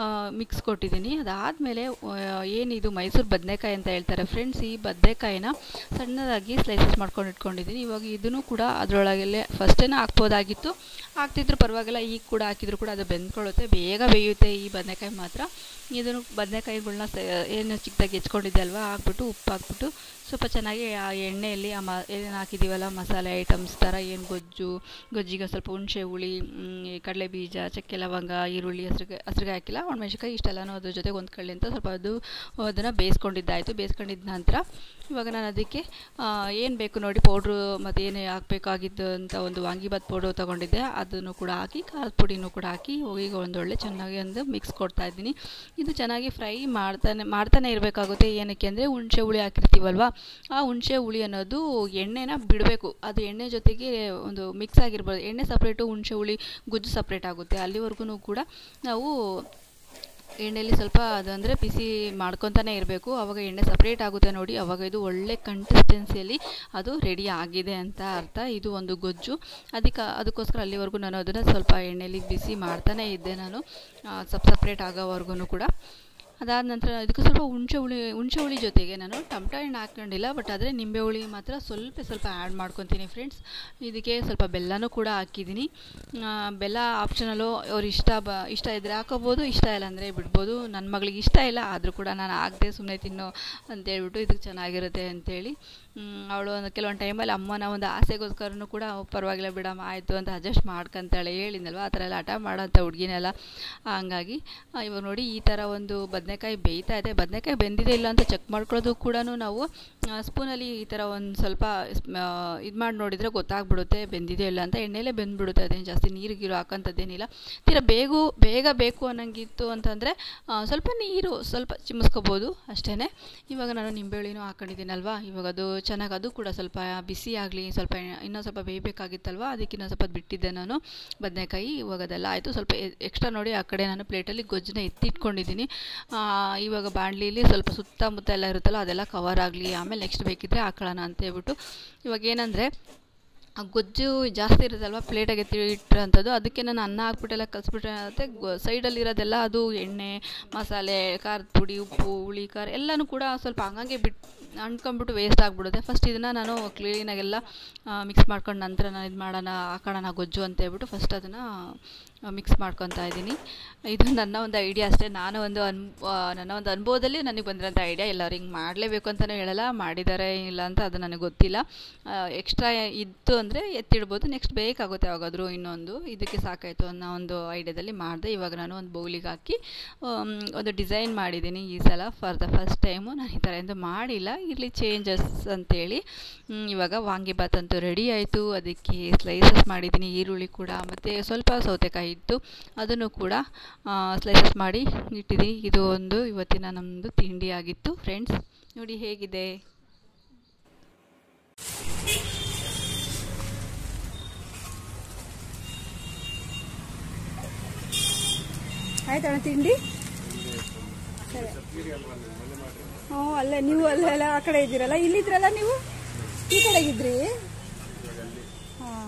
ಮಿಕ್ಸ್ ಕೊಟ್ಟಿದ್ದೀನಿ. ಅದಾದಮೇಲೆ ಏನಿದು ಮೈಸೂರು ಬದನೆಕಾಯಿ ಅಂತ ಹೇಳ್ತಾರೆ ಫ್ರೆಂಡ್ಸ್, ಈ ಬದನೆಕಾಯಿನ ಸಣ್ಣದಾಗಿ ಸ್ಲೈಸಸ್ ಮಾಡ್ಕೊಂಡು ಇಟ್ಕೊಂಡಿದ್ದೀನಿ. ಇವಾಗ ಇದನ್ನು ಕೂಡ ಅದರೊಳಗೆಲ್ಲೇ ಫಸ್ಟೇನೆ ಹಾಕ್ಬೋದಾಗಿತ್ತು, ಹಾಕ್ತಿದ್ರು ಪರವಾಗಿಲ್ಲ, ಈಗ ಕೂಡ ಹಾಕಿದ್ರು ಕೂಡ ಅದು ಬೆಂದ್ಕೊಳ್ಳುತ್ತೆ, ಬೇಗ ಬೇಯುತ್ತೆ ಈ ಬದನೆಕಾಯಿ ಮಾತ್ರ. ಇದನ್ನು ಬದನೆಕಾಯಿಗಳ್ನ ಏನು ಚಿಕ್ಕದಾಗಿ ಹೆಚ್ಕೊಂಡಿದ್ದೆ ಅಲ್ವಾ ಹಾಕ್ಬಿಟ್ಟು ಉಪ್ಪು ಹಾಕ್ಬಿಟ್ಟು ಸ್ವಲ್ಪ ಚೆನ್ನಾಗಿ ಆ ಎಣ್ಣೆಯಲ್ಲಿ ಏನು ಹಾಕಿದ್ದೀವಲ್ಲ ಮಸಾಲೆ ಐಟಮ್ಸ್ ಥರ, ಏನು ಗೊಜ್ಜಿಗೆ ಸ್ವಲ್ಪ ಹುಣಸೆ ಹುಳಿ, ಕಡಲೆ ಬೀಜ, ಚಕ್ಕೆ ಲವಂಗ, ಈರುಳ್ಳಿ, ಹಸಿರುಗಾಯಿ ಹಾಕಿಲ್ಲ, ಒಣಮೆಣಸಿನ್ಕಾಯಿ ಇಷ್ಟೆಲ್ಲನೂ ಅದ್ರ ಜೊತೆಗೆ ಹೊಂದ್ಕೊಳ್ಳಿ ಅಂತ ಸ್ವಲ್ಪ ಅದನ್ನು ಬೇಯಿಸ್ಕೊಂಡಿದ್ದಾಯಿತು. ಬೇಯಿಸ್ಕೊಂಡಿದ್ದ ನಂತರ ಇವಾಗ ನಾನು ಅದಕ್ಕೆ ಏನು ಬೇಕು ನೋಡಿ ಪೌಡ್ರು ಮತ್ತು ಏನು ಹಾಕಬೇಕಾಗಿದ್ದು ಅಂತ ಒಂದು ವಾಂಗಿಬಾತ್ ಪೌಡ್ರು ತೊಗೊಂಡಿದ್ದೆ, ಅದನ್ನು ಕೂಡ ಹಾಕಿ ಖಾರದ ಪುಡಿನೂ ಕೂಡ ಹಾಕಿ ಈಗ ಒಂದೊಳ್ಳೆ ಚೆನ್ನಾಗಿ ಒಂದು ಮಿಕ್ಸ್ ಕೊಡ್ತಾಯಿದ್ದೀನಿ. ಇದು ಚೆನ್ನಾಗಿ ಫ್ರೈ ಮಾಡ್ತಾನೆ ಇರಬೇಕಾಗುತ್ತೆ. ಏನಕ್ಕೆ ಅಂದರೆ ಹುಣಸೆ ಹುಳಿ ಹಾಕಿರ್ತೀವಲ್ವ, ಆ ಹುಣಸೆ ಹುಳಿ ಅನ್ನೋದು ಎಣ್ಣೆನ ಬಿಡಬೇಕು, ಅದು ಎಣ್ಣೆ ಜೊತೆಗೆ ಒಂದು ಮಿಕ್ಸ್ ಆಗಿರ್ಬೋದು. ಎಣ್ಣೆ ಸಪ್ರೇಟು ಹುಣಸೆ ಹುಳಿ ಗುಜ್ಜು ಸಪ್ರೇಟ್ ಆಗುತ್ತೆ. ಅಲ್ಲಿವರೆಗೂ ಕೂಡ ನಾವು ಎಣ್ಣೆಯಲ್ಲಿ ಸ್ವಲ್ಪ ಅದಂದರೆ ಬಿಸಿ ಮಾಡ್ಕೊತಾನೆ ಇರಬೇಕು, ಆವಾಗ ಎಣ್ಣೆ ಸಪ್ರೇಟ್ ಆಗುತ್ತೆ ನೋಡಿ, ಆವಾಗ ಇದು ಒಳ್ಳೆ ಕನ್ಸಿಸ್ಟೆನ್ಸಿಯಲ್ಲಿ ಅದು ರೆಡಿ ಆಗಿದೆ ಅಂತ ಅರ್ಥ. ಇದು ಒಂದು ಗೊಜ್ಜು, ಅದಕ್ಕೋಸ್ಕರ ಅಲ್ಲಿವರೆಗೂ ನಾನು ಅದನ್ನು ಸ್ವಲ್ಪ ಎಣ್ಣೆಯಲ್ಲಿ ಬಿಸಿ ಮಾಡ್ತಾನೇ ಇದ್ದೆ ನಾನು, ಸಪ್ರೇಟ್ ಆಗೋವರೆಗೂ ಕೂಡ. ಅದಾದ ನಂತರ ಇದಕ್ಕೆ ಸ್ವಲ್ಪ ಹುಣಸೆ ಹುಳಿ ಜೊತೆಗೆ ನಾನು ಟೊಮಟೊ ಹಣ್ಣು ಹಾಕ್ಕೊಂಡಿಲ್ಲ, ಬಟ್ ಆದರೆ ನಿಂಬೆ ಹುಳಿ ಮಾತ್ರ ಸ್ವಲ್ಪ ಆ್ಯಡ್ ಮಾಡ್ಕೊತೀನಿ ಫ್ರೆಂಡ್ಸ್. ಇದಕ್ಕೆ ಸ್ವಲ್ಪ ಬೆಲ್ಲನೂ ಕೂಡ ಹಾಕಿದ್ದೀನಿ. ಬೆಲ್ಲ ಆಪ್ಷನಲ್ಲು ಅವ್ರ ಇಷ್ಟ ಇದ್ದರೆ ಹಾಕೋಬೋದು, ಇಷ್ಟ ಇಲ್ಲ ಅಂದರೆ ಬಿಡ್ಬೋದು. ನನ್ನ ಮಗಳಿಗೆ ಇಷ್ಟ ಇಲ್ಲ, ಆದರೂ ಕೂಡ ನಾನು ಹಾಕ್ದೆ ಸುಮ್ಮನೆ ತಿನ್ನು ಅಂತೇಳ್ಬಿಟ್ಟು ಇದಕ್ಕೆ ಚೆನ್ನಾಗಿರುತ್ತೆ ಅಂಥೇಳಿ. ಅವಳು ಕೆಲವೊಂದು ಟೈಮಲ್ಲಿ ಅಮ್ಮನ ಒಂದು ಆಸೆಗೋಸ್ಕರನೂ ಕೂಡ ಪರವಾಗಿಲ್ಲ ಬಿಡಮ್ಮ ಆಯಿತು ಅಂತ ಅಡ್ಜಸ್ಟ್ ಮಾಡ್ಕೊಂತಾಳೆ, ಹೇಳಿದ್ನಲ್ವ ಆ ಥರ ಎಲ್ಲ ಹಠ ಮಾಡೋಂಥ ಹುಡುಗಿನೆಲ್ಲ. ಹಂಗಾಗಿ ಇವಾಗ ನೋಡಿ ಈ ಥರ ಒಂದು ಬದನೆಕಾಯಿ ಬೇಯ್ತಾ ಇದೆ. ಬದನೆಕಾಯಿ ಬೆಂದಿದೆ ಇಲ್ಲ ಅಂತ ಚೆಕ್ ಮಾಡ್ಕೊಳ್ಳೋದು ಕೂಡ ನಾವು ಸ್ಪೂನಲ್ಲಿ ಈ ಥರ ಒಂದು ಸ್ವಲ್ಪ ಇದು ಮಾಡಿ ನೋಡಿದರೆ ಗೊತ್ತಾಗ್ಬಿಡುತ್ತೆ ಬೆಂದಿದೆ ಇಲ್ಲ ಅಂತ. ಎಣ್ಣೆಲೇ ಬೆಂದ್ಬಿಡುತ್ತೆ, ಅದೇನು ಜಾಸ್ತಿ ನೀರಿಗಿರೋ ಹಾಕೋಂಥದ್ದೇನಿಲ್ಲ. ತೀರ ಬೇಗ ಬೇಕು ಅನ್ನೋಂಗಿತ್ತು ಅಂತಂದರೆ ಸ್ವಲ್ಪ ನೀರು ಸ್ವಲ್ಪ ಚಿಮ್ಮಿಸ್ಕೋಬೋದು ಅಷ್ಟೇ. ಇವಾಗ ನಾನು ನಿಂಬೆಹುಳಿನೂ ಹಾಕ್ಕೊಂಡಿದ್ದೀನಲ್ವ, ಇವಾಗ ಅದು ಚೆನ್ನಾಗಿ ಅದು ಕೂಡ ಸ್ವಲ್ಪ ಬಿಸಿ ಆಗಲಿ, ಸ್ವಲ್ಪ ಇನ್ನೂ ಸ್ವಲ್ಪ ಬೇಯಬೇಕಾಗಿತ್ತಲ್ವ, ಅದಕ್ಕೆ ಇನ್ನೂ ಸ್ವಲ್ಪ ಬಿಟ್ಟಿದ್ದೆ ನಾನು ಬದನೆಕಾಯಿ. ಇವಾಗ ಅದೆಲ್ಲ ಆಯಿತು. ಸ್ವಲ್ಪ ಎಕ್ಸ್ಟ್ರಾ ನೋಡಿ ಆ ಕಡೆ ನಾನು ಪ್ಲೇಟಲ್ಲಿ ಗೊಜ್ಜನ್ನ ಎತ್ತಿಟ್ಕೊಂಡಿದ್ದೀನಿ. ಇವಾಗ ಬಾಣಲಿಲಿ ಸ್ವಲ್ಪ ಸುತ್ತಮುತ್ತ ಎಲ್ಲ ಇರುತ್ತಲ್ಲ ಅದೆಲ್ಲ ಕವರ್ ಆಗಲಿ, ಆಮೇಲೆ ನೆಕ್ಸ್ಟ್ ಬೇಕಿದ್ದರೆ ಹಾಕೊಳ್ಳೋಣ ಅಂತ ಹೇಳ್ಬಿಟ್ಟು. ಇವಾಗ ಏನಂದರೆ ಆ ಗೊಜ್ಜು ಜಾಸ್ತಿ ಇರುತ್ತಲ್ವ ಪ್ಲೇಟಾಗೆ ಇಟ್ಟಿರೋಂಥದ್ದು, ಅದಕ್ಕೆ ನಾನು ಅನ್ನ ಹಾಕ್ಬಿಟ್ಟೆಲ್ಲ ಕಲಿಸ್ಬಿಟ್ರೆ ಮತ್ತು ಸೈಡಲ್ಲಿರೋದೆಲ್ಲ ಅದು ಎಣ್ಣೆ, ಮಸಾಲೆ, ಖಾರದ ಪುಡಿ, ಉಪ್ಪು, ಹುಳಿ, ಖಾರ ಎಲ್ಲನೂ ಕೂಡ ಸ್ವಲ್ಪ ಹಂಗಂಗೆ ಅಂಟ್ಕೊಂಡ್ಬಿಟ್ಟು ವೇಸ್ಟ್ ಆಗಿಬಿಡುತ್ತೆ. ಫಸ್ಟ್ ಇದನ್ನು ನಾನು ಕ್ಲೀನಾಗೆಲ್ಲ ಮಿಕ್ಸ್ ಮಾಡ್ಕೊಂಡು ನಂತರ ನಾನು ಇದು ಹಾಕೋಣ ಗೊಜ್ಜು ಅಂತ ಹೇಳ್ಬಿಟ್ಟು ಫಸ್ಟ್ ಅದನ್ನು ಮಿಕ್ಸ್ ಮಾಡ್ಕೊತಾ ಇದ್ದೀನಿ. ಇದು ನನ್ನ ಒಂದು ಐಡಿಯಾ ಅಷ್ಟೇ, ನನ್ನ ಒಂದು ಅನುಭವದಲ್ಲಿ ನನಗೆ ಬಂದಿರೋಂಥ ಐಡಿಯಾ. ಎಲ್ಲರೂ ಹಿಂಗೆ ಮಾಡಲೇಬೇಕು ಅಂತಲೂ ಹೇಳಲ್ಲ, ಮಾಡಿದ್ದಾರೆ ಇಲ್ಲ ಅಂತ ಅದು ನನಗೆ ಗೊತ್ತಿಲ್ಲ. ಎಕ್ಸ್ಟ್ರಾ ಇತ್ತು ಅಂದರೆ ಎತ್ತಿಡ್ಬೋದು, ನೆಕ್ಸ್ಟ್ ಬೇಕಾಗುತ್ತೆ ಯಾವಾಗಾದರೂ ಇನ್ನೊಂದು. ಇದಕ್ಕೆ ಸಾಕಾಯಿತು ಅನ್ನೋ ಒಂದು ಐಡಿಯಾದಲ್ಲಿ ಮಾಡಿದೆ. ಇವಾಗ ನಾನು ಒಂದು ಬೌಲಿಗೆ ಹಾಕಿ ಒಂದು ಡಿಸೈನ್ ಮಾಡಿದ್ದೀನಿ ಈ ಸಲ ಫಾರ್ ದ ಫಸ್ಟ್ ಟೈಮು. ನಾನು ಈ ಥರ ಎಂದು ಮಾಡಿಲ್ಲ, ಇರಲಿ ಚೇಂಜಸ್ ಅಂತೇಳಿ. ಇವಾಗ ವಾಂಗಿಬಾತ್ ಅಂತೂ ರೆಡಿ ಆಯಿತು. ಅದಕ್ಕೆ ಸ್ಲೈಸಸ್ ಮಾಡಿದ್ದೀನಿ, ಈರುಳ್ಳಿ ಕೂಡ ಮತ್ತು ಸ್ವಲ್ಪ ಸೌತೆಕಾಯಿ ಇತ್ತು, ಅದನ್ನು ಕೂಡ ಸ್ಲೈಸಸ್ ಮಾಡಿ ಇಟ್ಟಿದ್ದೀನಿ. ಇದು ಒಂದು ಇವತ್ತಿನ ನಮ್ಮದು ತಿಂಡಿ ಆಗಿತ್ತು ಫ್ರೆಂಡ್ಸ್. ನೋಡಿ ಹೇಗಿದೆ. ಆಯ್ತಣ್ಣ ತಿಂಡಿ? ಹ್ಞೂ ಅಲ್ಲೇ ನೀವು ಅಲ್ಲೆಲ್ಲ ಆ ಕಡೆ ಇದ್ದೀರಲ್ಲ, ಇಲ್ಲಿದ್ರಲ್ಲ ನೀವು ಈ ಕಡೆಗಿದ್ರಿ? ಹಾಂ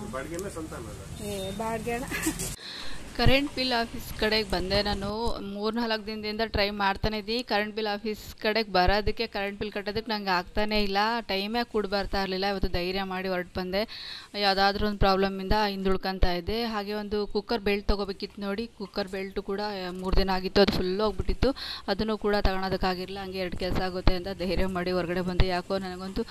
ಬಾಡ್ಗೆ ಅಣ್ಣ. ಕರೆಂಟ್ ಬಿಲ್ ಆಫೀಸ್ ಕಡೆಗೆ ಬಂದೆ ನಾನು. 3-4 ದಿನದಿಂದ ಟ್ರೈ ಮಾಡ್ತಾನೆ ಇದ್ದೀನಿ. ಕರೆಂಟ್ ಬಿಲ್ ಆಫೀಸ್ ಕಡೆಗೆ ಬರೋದಕ್ಕೆ, ಕರೆಂಟ್ ಬಿಲ್ ಕಟ್ಟೋದಕ್ಕೆ ನಂಗೆ ಆಗ್ತಾನೇ ಇಲ್ಲ, ಟೈಮೇ ಕೂಡ ಬರ್ತಾ ಇರಲಿಲ್ಲ. ಇವತ್ತು ಧೈರ್ಯ ಮಾಡಿ ಹೊರಟು ಬಂದೆ. ಯಾವುದಾದ್ರೂ ಒಂದು ಪ್ರಾಬ್ಲಮಿಂದ ಹಿಂದುಳ್ಕೊತಾ ಇದ್ದೆ. ಹಾಗೆ ಒಂದು ಕುಕ್ಕರ್ ಬೆಲ್ಟ್ ತೊಗೋಬೇಕಿತ್ತು ನೋಡಿ, ಕುಕ್ಕರ್ ಬೆಲ್ಟು ಕೂಡ 3 ದಿನ ಆಗಿತ್ತು, ಅದು ಫುಲ್ಲು ಹೋಗ್ಬಿಟ್ಟಿತ್ತು. ಅದನ್ನು ಕೂಡ ತಗೊಳೋದಕ್ಕಾಗಿರಲಿಲ್ಲ. ಹಂಗೆ 2 ಕೆಲಸ ಆಗುತ್ತೆ ಅಂತ ಧೈರ್ಯ ಮಾಡಿ ಹೊರಗಡೆ ಬಂದೆ. ಯಾಕೋ ನನಗಂತೂ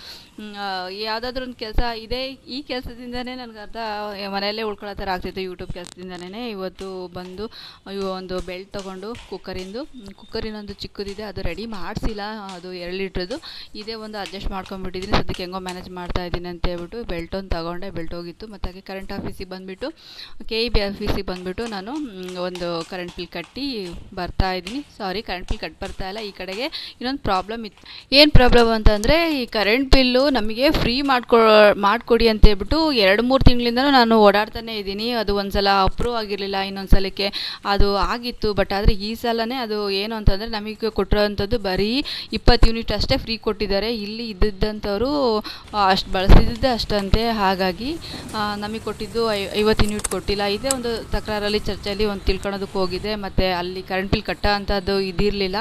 ಯಾವುದಾದ್ರೂ ಒಂದು ಕೆಲಸ ಇದೆ, ಈ ಕೆಲಸದಿಂದನೇ ನನಗೆ ಮನೆಯಲ್ಲೇ ಉಳ್ಕೊಳ್ಳೋ ಥರ ಆಗ್ತಿತ್ತು, ಯೂಟ್ಯೂಬ್ ಕೆಲಸದಿಂದನೇ. ಇವತ್ತು ಇವತ್ತು ಬಂದು ಒಂದು ಬೆಲ್ಟ್ ತೊಗೊಂಡು ಕುಕ್ಕರಿನೊಂದು ಚಿಕ್ಕದಿದೆ, ಅದು ರೆಡಿ ಮಾಡಿಸಿಲ್ಲ, ಅದು 2 ಲೀಟ್ರದ್ದು ಇದೇ ಒಂದು ಅಡ್ಜಸ್ಟ್ ಮಾಡ್ಕೊಂಡ್ಬಿಟ್ಟಿದ್ದೀನಿ. ಸದ್ಯಕ್ಕೆ ಹೆಂಗೋ ಮ್ಯಾನೇಜ್ ಮಾಡ್ತಾ ಇದ್ದೀನಿ ಅಂತ ಹೇಳ್ಬಿಟ್ಟು ಬೆಲ್ಟ್ ಒಂದು ತಗೊಂಡೆ. ಬೆಲ್ಟ್ ಹೋಗಿತ್ತು. ಮತ್ತು ಹಾಗೆ ಕರೆಂಟ್ ಆಫೀಸಿಗೆ ಬಂದುಬಿಟ್ಟು KEB ಆಫೀಸಿಗೆ ಬಂದುಬಿಟ್ಟು ನಾನು ಒಂದು ಕರೆಂಟ್ ಬಿಲ್ ಕಟ್ಟಿ ಬರ್ತಾ ಇದ್ದೀನಿ. ಸಾರಿ, ಕರೆಂಟ್ ಬಿಲ್ ಕಟ್ಟಿ ಬರ್ತಾ ಇಲ್ಲ. ಈ ಕಡೆಗೆ ಇನ್ನೊಂದು ಪ್ರಾಬ್ಲಮ್ ಇತ್ತು. ಏನು ಪ್ರಾಬ್ಲಮ್ ಅಂತಂದರೆ ಈ ಕರೆಂಟ್ ಬಿಲ್ಲು ನಮಗೆ ಫ್ರೀ ಮಾಡಿಕೊಡಿ ಅಂತ ಹೇಳ್ಬಿಟ್ಟು 2-3 ತಿಂಗಳಿಂದನೂ ನಾನು ಓಡಾಡ್ತಾನೆ ಇದ್ದೀನಿ. ಅದು ಒಂದು ಸಲ ಅಪ್ರೂವ್ ಆಗಿರಲಿಲ್ಲ, ಇನ್ನೊಂದು ಸಲಕ್ಕೆ ಅದು ಆಗಿತ್ತು. ಬಟ್ ಆದರೆ ಈ ಸಲನೇ ಅದು ಏನು ಅಂತಂದರೆ ನಮಗೆ ಕೊಟ್ಟಿರೋವಂಥದ್ದು ಬರೀ 20 ಯೂನಿಟ್ ಅಷ್ಟೇ ಫ್ರೀ ಕೊಟ್ಟಿದ್ದಾರೆ. ಇಲ್ಲಿ ಇದ್ದಂಥವ್ರು ಅಷ್ಟು ಬಳಸ್ತಿದ್ದೆ ಅಷ್ಟಂತೆ. ಹಾಗಾಗಿ ನಮಗೆ ಕೊಟ್ಟಿದ್ದು 50 ಯೂನಿಟ್ ಕೊಟ್ಟಿಲ್ಲ. ಇದೇ ಒಂದು ತಕರಾರಲ್ಲಿ ಚರ್ಚೆಯಲ್ಲಿ ಒಂದು ತಿಳ್ಕೊಳೋದಕ್ಕೆ ಹೋಗಿದೆ. ಮತ್ತು ಅಲ್ಲಿ ಕರೆಂಟ್ ಬಿಲ್ ಕಟ್ಟೋ ಅಂಥದ್ದು ಇದಿರಲಿಲ್ಲ,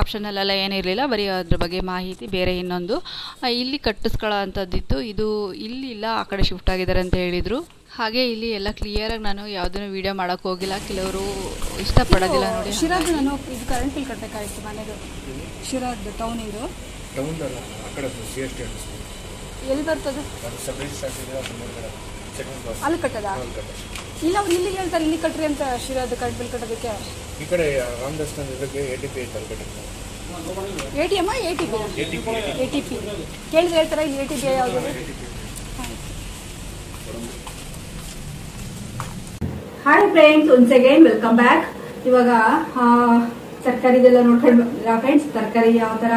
ಆಪ್ಷನಲ್ಲೆಲ್ಲ ಏನಿರಲಿಲ್ಲ, ಬರೀ ಅದ್ರ ಬಗ್ಗೆ ಮಾಹಿತಿ ಬೇರೆ ಇನ್ನೊಂದು ಇಲ್ಲಿ ಕಟ್ಟಿಸ್ಕೊಳ್ಳೋ ಅಂಥದ್ದಿತ್ತು. ಇದು ಇಲ್ಲಿ ಇಲ್ಲ, ಆ ಕಡೆ ಶಿಫ್ಟ್ ಆಗಿದ್ದಾರೆ ಅಂತ ಹೇಳಿದರು. ಹಾಗೆ ಇಲ್ಲಿ ಎಲ್ಲ ಕ್ಲಿಯರಾಗಿ ನಾನು ಯಾವುದನ್ನು ವೀಡಿಯೋ ಮಾಡೋಕ್ಕೆ ಹೋಗಿಲ್ಲ, ಕೆಲವರು ಇಷ್ಟಪಡೋದಿಲ್ಲ ನೋಡಿ. ಶಿರಾದ ನಾನು ಇದು ಕರೆಂಟ್ ಬಿಲ್ ಕಟ್ಟಬೇಕಾಗಿತ್ತು ಮನೆದು. ಶಿರಾದ ಟೌನ್ ಇದು ಎಲ್ಲಿ ಬರ್ತದೆ? ಅಲ್ಲಿ ಕಟ್ಟದ? ಇಲ್ಲ, ಅವ್ರು ಇಲ್ಲಿಗೆ ಹೇಳ್ತಾರೆ ಇಲ್ಲಿ ಕಟ್ರಿ ಅಂತ. ಶಿರಾದ ಕರೆಂಟ್ ಬಿಲ್ ಕಟ್ಟೋದಕ್ಕೆ ಈ ಕಡೆ ರಾಮದಾಸ್ ಇದಕ್ಕೆ ATP ಐತಲ್ಲ, ATM ATP ಕೇಳಿದ್ರೆ ಹೇಳ್ತಾರೆ ಇಲ್ಲಿ ATP ಯಾವುದು? Hi friends, once again welcome back. ಇವಾಗ ತರಕಾರಿದೆಲ್ಲ ನೋಡ್ಕೊಂಡು ಫ್ರೆಂಡ್ಸ್, ತರಕಾರಿ ಯಾವ ತರ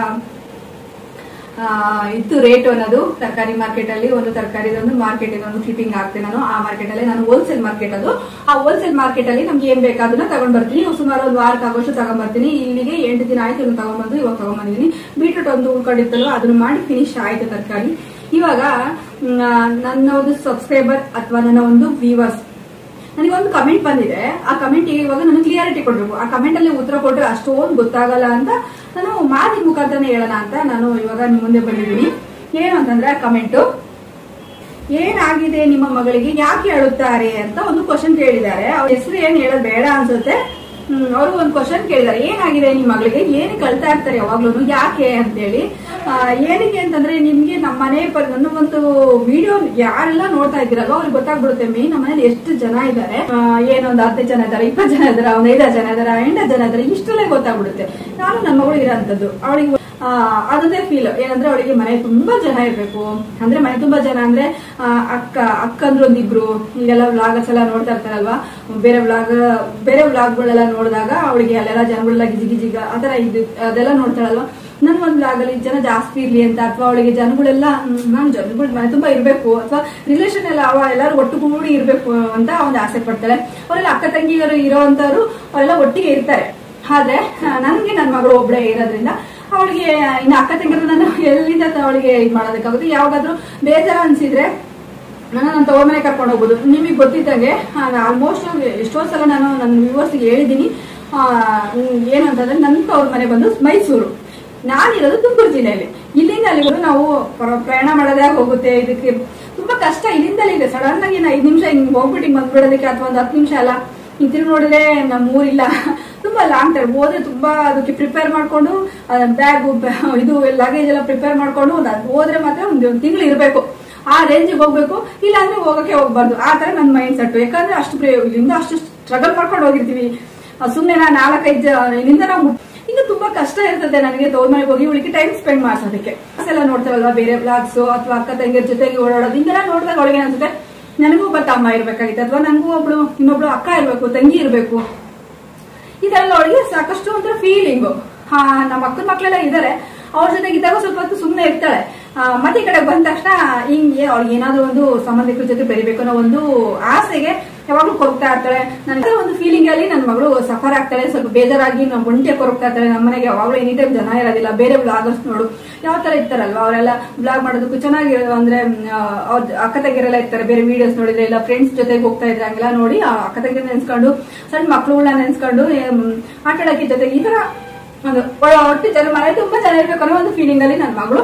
ಇತ್ತು ರೇಟ್ ಅನ್ನೋದು ತರಕಾರಿ ಮಾರ್ಕೆಟ್ ಅಲ್ಲಿ. ಒಂದು ತರಕಾರಿದೊಂದು ಮಾರ್ಕೆಟ್ ಒಂದು ಕ್ಲಿಪಿಂಗ್ ಹಾಕ್ತೀನಿ ನಾನು. ಆ ಮಾರ್ಕೆಟ್ ಅಲ್ಲಿ ನಾನು ಹೋಲ್ಸೇಲ್ ಮಾರ್ಕೆಟ್ ಅದು. ಆ ಹೋಲ್ಸೇಲ್ ಮಾರ್ಕೆಟ್ ಅಲ್ಲಿ ನಮ್ಗೆ ಏನ್ ಬೇಕಾದನ್ನ ತಗೊಂಡ್ ಬರ್ತೀನಿ. ಸುಮಾರು ಒಂದು ವಾರಕ್ಕೆ ಆಗೋಷ್ಟು ತಗೊಂಡ್ ಬರ್ತೀನಿ. ಇಲ್ಲಿಗೆ 8 ದಿನ ಆಯ್ತು ಇದನ್ನ ತಗೊಂಡ್ಬಂದು ಇವಾಗ ತಗೊಂಡ್ಬಂದಿದ್ದೀನಿ. ಬೀಟ್ರೂಟ್ ಒಂದು ಉಳ್ಕೊಂಡಿತ್ತಲ್ವ, ಅದನ್ನ ಮಾಡಿ ಫಿನಿಶ್ ಆಯ್ತು ತರಕಾರಿ. ಇವಾಗ ನನ್ನ ಒಂದು ಸಬ್ಸ್ಕ್ರೈಬರ್ ಅಥವಾ ನನ್ನ ಒಂದು ವ್ಯೂವರ್ಸ್ ನನಗೊಂದು ಕಮೆಂಟ್ ಬಂದಿದೆ. ಆ ಕಮೆಂಟ್ ಇವಾಗ ನಾನು ಕ್ಲಿಯಾರಿಟಿ ಕೊಡ್ಬೇಕು. ಆ ಕಮೆಂಟ್ ಅಲ್ಲಿ ಉತ್ತರ ಕೊಟ್ಟರೆ ಅಷ್ಟೊಂದು ಗೊತ್ತಾಗಲ್ಲ ಅಂತ ನಾನು ಮಾತಿನ ಮುಖಾಂತರನೇ ಹೇಳೋಣ ಅಂತ ನಾನು ಇವಾಗ ನಿಮ್ಮ ಮುಂದೆ ಬಂದಿದ್ದೀನಿ. ಏನು ಅಂತಂದ್ರೆ, ಆ ಕಮೆಂಟು ಏನಾಗಿದೆ ನಿಮ್ಮ ಮಗಳಿಗೆ, ಯಾಕೆ ಅಳುತ್ತಾರೆ ಅಂತ ಒಂದು ಕ್ವಶನ್ ಕೇಳಿದ್ದಾರೆ. ಅವ್ರ ಹೆಸರು ಏನ್ ಹೇಳೋದು ಬೇಡ ಅನ್ಸುತ್ತೆ. ಅವರು ಒಂದು ಕ್ವಶನ್ ಕೇಳಿದ್ದಾರೆ, ಏನಾಗಿದೆ ನಿಮ್ಮ ಮಗಳಿಗೆ, ಏನಕ್ಕೆ ಅಳ್ತಾ ಇರ್ತಾರೆ ಯಾವಾಗ್ಲೂ, ಯಾಕೆ ಅಂತೇಳಿ. ಏನಕ್ಕೆ ಅಂತಂದ್ರೆ, ನಿಮ್ಗೆ ನಮ್ಮ ಮನೆ ನನ್ನ ಒಂದು ವಿಡಿಯೋ ಯಾರೆಲ್ಲ ನೋಡ್ತಾ ಇದ್ದೀರಲ್ವ ಅವ್ರಿಗೆ ಗೊತ್ತಾಗ್ಬಿಡುತ್ತೆ. ಮೇನ್ ನಮ್ಮ ಮನೇಲಿ ಎಷ್ಟು ಜನ ಇದ್ದಾರೆ, ಏನೊಂದು 10 ಜನ ಇದ್ದಾರೆ, 20 ಜನ ಇದ್ದಾರೆ, 5 ಜನ ಇದ್ದಾರೆ, 8 ಜನ ಇದ್ದಾರೆ, ಇಷ್ಟರಲ್ಲೇ ಗೊತ್ತಾಗ್ಬಿಡುತ್ತೆ. ನಾನು ನನ್ನ ಮಗಳು ಇರೋಂಥದ್ದು. ಅವಳಿಗೆ ಅದೇ ಫೀಲ್ ಏನಂದ್ರೆ, ಅವಳಿಗೆ ಮನೆ ತುಂಬಾ ಜನ ಇರ್ಬೇಕು. ಅಂದ್ರೆ ಮನೆ ತುಂಬಾ ಜನ ಅಂದ್ರೆ ಅಕ್ಕಂದ್ರು ಒಂದಿಬ್ರು. ಈಗೆಲ್ಲ ವ್ಲಾಗರ್ಸ್ ಎಲ್ಲ ನೋಡ್ತಾ ಇರ್ತಾರಲ್ವಾ, ಬೇರೆ ವ್ಲಾಗ್ಗಳೆಲ್ಲ ನೋಡಿದಾಗ ಅವಳಿಗೆ ಅಲ್ಲೆಲ್ಲ ಜನಗಳೆಲ್ಲ ಗಿಜಿಗ ಆತರ ಅದೆಲ್ಲ ನೋಡ್ತಾಳಲ್ವಾ. ನನ್ ಒಂದ್ ವ್ಲಾಗ್ ಅಲ್ಲಿ ಜನ ಜಾಸ್ತಿ ಇರ್ಲಿ ಅಂತ, ಅಥವಾ ಅವಳಿಗೆ ಜನಗಳೆಲ್ಲ ನಾನು ಜನಗಳು ಮನೆ ತುಂಬಾ ಇರ್ಬೇಕು, ಅಥವಾ ರಿಲೇಷನ್ ಎಲ್ಲ ಎಲ್ಲರೂ ಒಟ್ಟುಗೂಡಿ ಇರ್ಬೇಕು ಅಂತ ಒಂದು ಆಸೆ ಪಡ್ತಾಳೆ. ಅವರೆಲ್ಲ ಅಕ್ಕ ತಂಗಿಯರು ಇರೋವಂತವ್ರು ಅವರೆಲ್ಲ ಒಟ್ಟಿಗೆ ಇರ್ತಾರೆ. ಆದ್ರೆ ನನ್ಗೆ ನನ್ನ ಮಗಳು ಒಬ್ಳೆ ಇರೋದ್ರಿಂದ ಅವಳಿಗೆ ಇನ್ನು ಅಕ್ಕ ತಂಗಿರು ನಾನು ಎಲ್ಲಿಂದ ಅವಳಿಗೆ ಇದು ಮಾಡೋದಕ್ಕಾಗುತ್ತೆ. ಯಾವಾಗಾದ್ರೂ ಬೇಜಾರ ಅನ್ಸಿದ್ರೆ ನಾನು ತಗೊಮನೆ ಕರ್ಕೊಂಡು ಹೋಗ್ಬೋದು. ನಿಮಗೆ ಗೊತ್ತಿದ್ದಂಗೆ ಆಲ್ಮೋಸ್ಟ್ ಎಷ್ಟೋ ಸಲ ನಾನು ನನ್ನ ವ್ಯೂವರ್ಸ್ಗೆ ಹೇಳಿದ್ದೀನಿ. ಏನಂತಂದ್ರೆ, ನನ್ನ ಅವ್ರ ಮನೆ ಬಂದು ಮೈಸೂರು, ನಾನಿರೋದು ತುಮಕೂರು ಜಿಲ್ಲೆಯಲ್ಲಿ. ಇಲ್ಲಿಂದ ಅಲ್ಲಿಗೂ ನಾವು ಪ್ರಯಾಣ ಮಾಡೋದೇ ಹೋಗುತ್ತೆ. ಇದಕ್ಕೆ ತುಂಬಾ ಕಷ್ಟ. ಇಲ್ಲಿಂದ ಅಲ್ಲಿಗೆ ಸಡನ್ ಆಗಿ 5 ನಿಮಿಷ ಹಿಂಗ್ ಹೋಗ್ಬಿಟ್ಟು ಹಿಂಗ್ ಬಂದ್ಬಿಡೋದಕ್ಕೆ, ಅಥವಾ ಒಂದು 10 ನಿಮಿಷ ಅಲ್ಲ, ಹಿಂಗ್ ತಿರುಗಿ ನೋಡಿದ್ರೆ ನಮ್ಮೂರಿಲ್ಲ. ತುಂಬಾ ಲಾಂಗ್ ಟೈಮ್ ಹೋದ್ರೆ ತುಂಬಾ ಅದಕ್ಕೆ ಪ್ರಿಪೇರ್ ಮಾಡ್ಕೊಂಡು ಬ್ಯಾಗ್ ಇದು ಲಗೇಜ್ ಎಲ್ಲ ಪ್ರಿಪೇರ್ ಮಾಡ್ಕೊಂಡು ಹೋದ್ರೆ ಮಾತ್ರ ಒಂದು ತಿಂಗಳು ಇರ್ಬೇಕು. ಆ ರೇಂಜಿಗೆ ಹೋಗ್ಬೇಕು, ಇಲ್ಲ ಅಂದ್ರೆ ಹೋಗಕ್ಕೆ ಹೋಗ್ಬಾರ್ದು. ಆ ತರ ನನ್ನ ಮೈಂಡ್ ಸೆಟ್. ಯಾಕಂದ್ರೆ ಇಲ್ಲಿಂದ ಅಷ್ಟು ಸ್ಟ್ರಗಲ್ ಮಾಡ್ಕೊಂಡು ಹೋಗಿರ್ತೀವಿ. ಸುಮ್ನೆ 4-5 ಇಲ್ಲಿಂದ ನಾವು ಇನ್ನು ತುಂಬಾ ಕಷ್ಟ ಇರ್ತದೆ ನನಗೆ ತವ್ರ ಮನೆಗೆ ಹೋಗಿ ಇವಳಿಗೆ ಟೈಮ್ ಸ್ಪೆಂಡ್ ಮಾಡ್ಸೋದಕ್ಕೆ. ಎಲ್ಲ ನೋಡ್ತಾವಲ್ವಾ ಬೇರೆ ಬ್ಲಾಗ್ಸ್ ಅಥವಾ ಅಕ್ಕ ತಂಗಿಯರ ಜೊತೆಗೆ ಓಡಾಡೋದು, ಹಿಂಗೆಲ್ಲ ನೋಡಿದಾಗ ಅವಳಿಗೆ ಅನ್ಸುತ್ತೆ ನನಗೂ ಒಬ್ಬ ತಮ್ಮ ಇರ್ಬೇಕಾಗಿತ್ತು, ಅಥವಾ ನನಗೂ ಇನ್ನೊಬ್ಳು ಅಕ್ಕ ಇರ್ಬೇಕು, ತಂಗಿ ಇರ್ಬೇಕು. ಇದೆಲ್ಲ ಅವಳಿಗೆ ಸಾಕಷ್ಟು ಒಂಥರ ಫೀಲಿಂಗು. ನಮ್ಮ ಅಕ್ಕನ ಮಕ್ಳೆಲ್ಲ ಇದ್ದಾರೆ, ಅವ್ರ ಜೊತೆಗಿದ್ದಾಗ ಸ್ವಲ್ಪ ಹೊತ್ತು ಸುಮ್ಮನೆ ಇರ್ತಾಳೆ. ಮತ್ತೆ ಈ ಕಡೆ ಬಂದ ತಕ್ಷಣ ಹಿಂಗೆ ಅವ್ಳಿಗೆ ಏನಾದ್ರು ಒಂದು ಸಂಬಂಧಿಕರ ಜೊತೆ ಬೆರಿಬೇಕು ಅನ್ನೋ ಒಂದು ಆಸೆಗೆ ಯಾವಾಗ್ಲೂ ಕೊರಗ್ತಾ ಇರ್ತಾಳೆ. ನನಗೆ ಒಂದು ಫೀಲಿಂಗ್ ಅಲ್ಲಿ ನನ್ನ ಮಗಳು ಸಫರ್ ಆಗ್ತಾಳೆ, ಸ್ವಲ್ಪ ಬೇಜಾರಾಗಿ ನಾವು ಒಂಟೆ ಕೊರಗ್ತಾ ಇರ್ತಾಳೆ. ನಮ್ಮ ಮನೆಗೆ ಯಾವಾಗ್ಲೂ ಎನಿ ಟೈಮ್ ಜನ ಇರೋದಿಲ್ಲ. ಬೇರೆ ಬ್ಲಾಗರ್ಸ್ ನೋಡು ಯಾವ ತರ ಇರ್ತಾರಲ್ವಾ, ಅವರೆಲ್ಲ ಬ್ಲಾಗ್ ಮಾಡೋದಕ್ಕೂ ಚೆನ್ನಾಗಿ, ಅಂದ್ರೆ ಅವ್ರ ಅಕ್ಕ ತಂಗಿರೆಲ್ಲ ಇರ್ತಾರೆ. ಬೇರೆ ವಿಡಿಯೋಸ್ ನೋಡಿದ್ರೆ ಇಲ್ಲ ಫ್ರೆಂಡ್ಸ್ ಜೊತೆಗೆ ಹೋಗ್ತಾ ಇದ್ರೆ ಹಂಗೆಲ್ಲ ನೋಡಿ ಅಕ್ಕ ತಂಗಿ ನೆನ್ಸ್ಕೊಂಡು, ಸಣ್ಣ ಮಕ್ಳುಗಳನ್ನ ನೆನ್ಸ್ಕೊಂಡು ಆಟಾಡಕ್ಕೆ ಜೊತೆಗೆ ಈ ತರ ಒಂದು ಒಟ್ಟು ಜನ ಮನೆ ತುಂಬಾ ಜನ ಇರ್ಬೇಕು ಅನ್ನೋ ಒಂದು ಫೀಲಿಂಗ್ ಅಲ್ಲಿ ನನ್ನ ಮಗಳು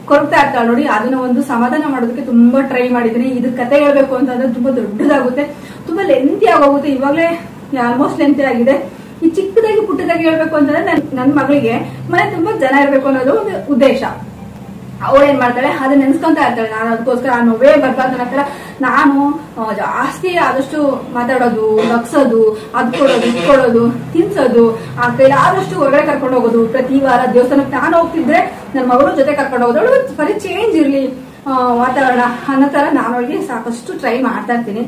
ಕೊರಗ್ತಾ ಇರ್ತಾಳೆ ನೋಡಿ. ಅದನ್ನ ಒಂದು ಸಮಾಧಾನ ಮಾಡೋದಕ್ಕೆ ತುಂಬಾ ಟ್ರೈ ಮಾಡಿದ್ದೀನಿ. ಇದ್ರ ಕತೆ ಹೇಳ್ಬೇಕು ಅಂತಂದ್ರೆ ತುಂಬಾ ದೊಡ್ಡದಾಗುತ್ತೆ, ತುಂಬಾ ಲೆಂತಿ ಆಗೋಗುತ್ತೆ. ಇವಾಗಲೇ ಆಲ್ಮೋಸ್ಟ್ ಲೆಂತಿ ಆಗಿದೆ. ಈ ಚಿಕ್ಕದಾಗಿ ಪುಟ್ಟದಾಗಿ ಹೇಳ್ಬೇಕು ಅಂತಂದ್ರೆ ನನ್ನ ಮಗಳಿಗೆ ಮನೆ ತುಂಬಾ ಜನ ಇರ್ಬೇಕು ಅನ್ನೋದು ಒಂದು ಉದ್ದೇಶ. ಅವಳು ಏನ್ ಮಾಡ್ತಾಳೆ ಅದನ್ನ ನೆನ್ಸ್ಕೊಂತ ಇರ್ತಾಳೆ. ನಾನು ಅದಕ್ಕೋಸ್ಕರ ಆ ನೋವೇ ಬರ್ಬಾರ್ದು ಅನ್ನೋ ನಾನು ಜಾಸ್ತಿ ಆದಷ್ಟು ಮಾತಾಡೋದು, ನಗ್ಸೋದು, ಅದ್ ಕೊಡೋದು, ಇದ್ ಕೊಡೋದು, ತಿನ್ಸೋದು, ಆ ಕೈಲಿ ಆದಷ್ಟು ಹೊರಗಡೆ ಕರ್ಕೊಂಡು ಹೋಗೋದು. ಪ್ರತಿ ವಾರ ದೇವಸ್ಥಾನಕ್ಕೆ ನಾನು ಹೋಗ್ತಿದ್ರೆ ನನ್ನ ಮಗಳು ಜೊತೆ ಕರ್ಕೊಂಡು ಹೋಗೋದು. ಅವಳು ಬರೀ ಚೇಂಜ್ ಇರ್ಲಿ ವಾತಾವರಣ ಅನ್ನೋ ತರ ನಾನು ಅವಳಿಗೆ ಸಾಕಷ್ಟು ಟ್ರೈ ಮಾಡ್ತಾ ಇರ್ತೀನಿ.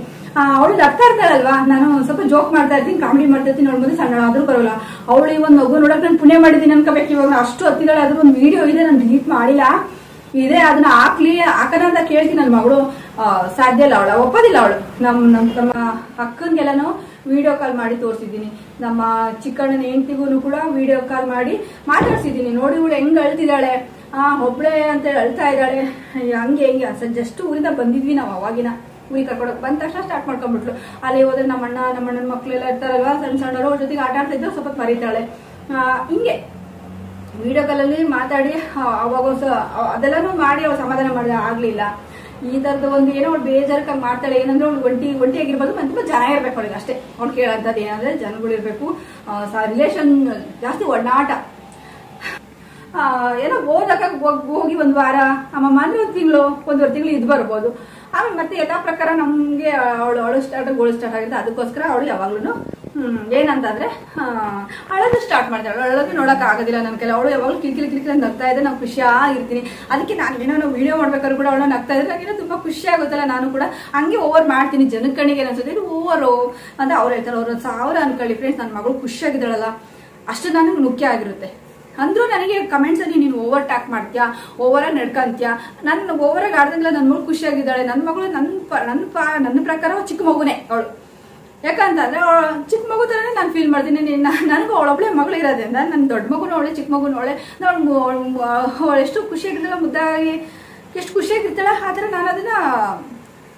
ಅವಳು ನಗ್ತಾ ಇರ್ತಾಳಲ್ವಾ, ನಾನು ಸ್ವಲ್ಪ ಜೋಕ್ ಮಾಡ್ತಾ ಇರ್ತೀನಿ, ಕಾಮಿಡಿ ಮಾಡ್ತಾ ಇರ್ತೀನಿ. ಅವಳ ಮುಂದೆ ಸಣ್ಣ ಆದ್ರೂ ಬರೋಲ್ಲ. ಅವಳು ಈ ಒಂದು ಮಗು ನೋಡಕ್ ನಾನು ಪುಣ್ಯ ಮಾಡಿದ್ದೀನಿ ಅನ್ಕೋಬೇಕು. ಇವಾಗ ಅಷ್ಟು ಹತ್ತಿದಾಳೆ. ಅದ್ರ ಒಂದು ವಿಡಿಯೋ ಇದೆ, ನಾನು ಡಿಲೀಟ್ ಮಾಡಿಲ್ಲ, ಇದೆ, ಅದನ್ನ ಹಾಕೋಣ ಅಂತ ಕೇಳ್ತೀನಿ. ನನ್ನ ಮಗಳು ಸಾಧ್ಯ ಇಲ್ಲ, ಅವಳು ಒಪ್ಪೋದಿಲ್ಲ. ಅವಳು ನಮ್ಮ ಅಕ್ಕನ್ಗೆಲ್ಲಾನು ವಿಡಿಯೋ ಕಾಲ್ ಮಾಡಿ ತೋರಿಸಿದ್ದೀನಿ. ನಮ್ಮ ಚಿಕ್ಕಣ್ಣನ ಹೆಂಡತಿಗೂ ಕೂಡ ವಿಡಿಯೋ ಕಾಲ್ ಮಾಡಿ ಮಾತಾಡ್ಸಿದ್ದೀನಿ. ನೋಡಿ ಇವಳು ಹೆಂಗ್ ಅಳ್ತಿದ್ದಾಳೆ, ಒಬ್ಳೆ ಅಂತ ಹೇಳಿ ಅಳ್ತಾ ಇದ್ದಾಳೆ, ಹಂಗೆ ಹೆಂಗೆ. ಜಸ್ಟ್ ಊರಿಂದ ಬಂದಿದ್ವಿ ನಾವು. ಅವಾಗಿನ ಊರಿಗೆ ಕರ್ಕೊಡಕ್ ಬಂದ ತಕ್ಷಣ ಸ್ಟಾರ್ಟ್ ಮಾಡ್ಕೊಂಡ್ಬಿಟ್ಲು. ಅಲ್ಲಿ ಹೋದ್ರೆ ನಮ್ಮಣ್ಣನ ಮಕ್ಳೆಲ್ಲ ಇರ್ತಾರಲ್ವಾ, ಸಣ್ಣ ಸಣ್ಣವರು, ಅವ್ರ ಜೊತೆಗೆ ಆಟ ಆಡ್ತಾ ಇದ್ರು, ಸ್ವಲ್ಪ ಮರಿತಾಳೆ. ಹಿಂಗೆ ವಿಡಿಯೋ ಕಾಲಲ್ಲಿ ಮಾತಾಡಿ ಅವಾಗ ಅದೆಲ್ಲಾನು ಮಾಡಿ ಅವ್ರು ಸಮಾಧಾನ ಮಾಡಿದ ಆಗ್ಲಿಲ್ಲ. ಈ ತರದ ಒಂದು ಏನೋ ಅವ್ಳು ಬೇಜಾರಕ್ಕಾಗಿ ಮಾಡ್ತಾಳೆ. ಏನಂದ್ರೆ ಅವ್ಳು ಒಂಟಿಯಾಗಿರ್ಬೋದು, ತುಂಬಾ ಜನ ಇರ್ಬೇಕು ಅವಳಿಗೆ ಅಷ್ಟೇ. ಅವ್ಳು ಕೇಳಂತದ್ದು ಏನಂದ್ರೆ ಜನಗಳಿರ್ಬೇಕು, ರಿಲೇಷನ್ ಜಾಸ್ತಿ ಒಡನಾಟ. ಏನೋ ಓದಕ್ಕ ಹೋಗಿ ಒಂದ್ ವಾರ ಅಮ್ಮಮ್ಮ ಅಂದ್ರೆ ಒಂದೂವರೆ ತಿಂಗಳು ಇದ್ ಬರ್ಬೋದು. ಆಮೇಲೆ ಮತ್ತೆ ಯಥಾ ಪ್ರಕಾರ ನಮ್ಗೆ ಅವಳು ಸ್ಟಾರ್ಟ್ ಆಗಿದೆ. ಅದಕ್ಕೋಸ್ಕರ ಅವಳು ಯಾವಾಗ್ಲೂ ಏನಂತಂದ್ರೆ ಅಳೋದು ಸ್ಟಾರ್ಟ್ ಮಾಡ್ತಾಳೆ. ಅಳೋದು ನೋಡಕ್ ಆಗೋದಿಲ್ಲ ನನ್ ಕೆಲ. ಅವಳು ಯಾವಾಗ್ಲೂ ಕಿರಿಕಿರಿ ನಗ್ತಾ ಇದ್ದೆ, ನಾವು ಖುಷಿಯಾಗಿರ್ತೀನಿ. ಅದಕ್ಕೆ ನಾನೇನೋ ವಿಡಿಯೋ ಮಾಡ್ಬೇಕಾದ್ರು ಕೂಡ ಅವಳು ನಗ್ತಾ ಇದ್ರೆ ನನಗೇನೋ ತುಂಬಾ ಖುಷಿ ಆಗುತ್ತಲ್ಲ. ನಾನು ಕೂಡ ಹಂಗೆ ಓವರ್ ಮಾಡ್ತೀನಿ. ಜನದ ಕಣ್ಣಿಗೆ ಅನ್ಸುತ್ತೆ ಇದು ಓವರು ಅಂದ್ರೆ ಅವ್ರು ಹೇಳ್ತಾರೆ, ಅವ್ರ 1000 ಅನ್ಕೊಳ್ಳಿ ಫ್ರೆಂಡ್ಸ್, ನನ್ನ ಮಗಳು ಖುಷಿಯಾಗಿದ್ದಾಳಲ್ಲ ಅಷ್ಟು ನನಗೆ ಮುಖ್ಯ ಆಗಿರುತ್ತೆ. ಅಂದ್ರೂ ನನಗೆ ಕಮೆಂಟ್ಸ್ ಅಲ್ಲಿ ನೀನು ಓವರ್ ಟ್ಯಾಕ್ ಮಾಡ್ತೀಯಾ, ಓವರ್ ಆಗಿ ನಡ್ಕಂತೀಯ, ನನ್ನ ಓವರ್ ಆಗಿ ಆಡ್ದಂಗಿಲ್ಲ, ನನ್ನ ಮಗಳು ಖುಷಿಯಾಗಿದ್ದಾಳೆ. ನನ್ನ ಮಗಳು ನನ್ನ ಪ್ರಕಾರ ಚಿಕ್ಕ ಮಗುನೇ ಅವಳು. ಯಾಕಂತಂದ್ರೆ ಚಿಕ್ಕ ಮಗು ತರನೇ ನಾನು ಫೀಲ್ ಮಾಡ್ತೀನಿ. ನನಗೂ ಅವಳೊಬ್ಳೆ ಮಗಳು ಇರೋದ್ರಿಂದ ನನ್ನ ದೊಡ್ಡ ಮಗುನ ಅವಳೆ, ಚಿಕ್ಕ ಮಗುನ ಅವಳೆ. ಅವಳು ಎಷ್ಟು ಖುಷಿಯಾಗಿರ್ತಾಳ, ಮುದ್ದಾಗಿ ಎಷ್ಟು ಖುಷಿಯಾಗಿರ್ತಾಳ, ಆ ಥರ ನಾನು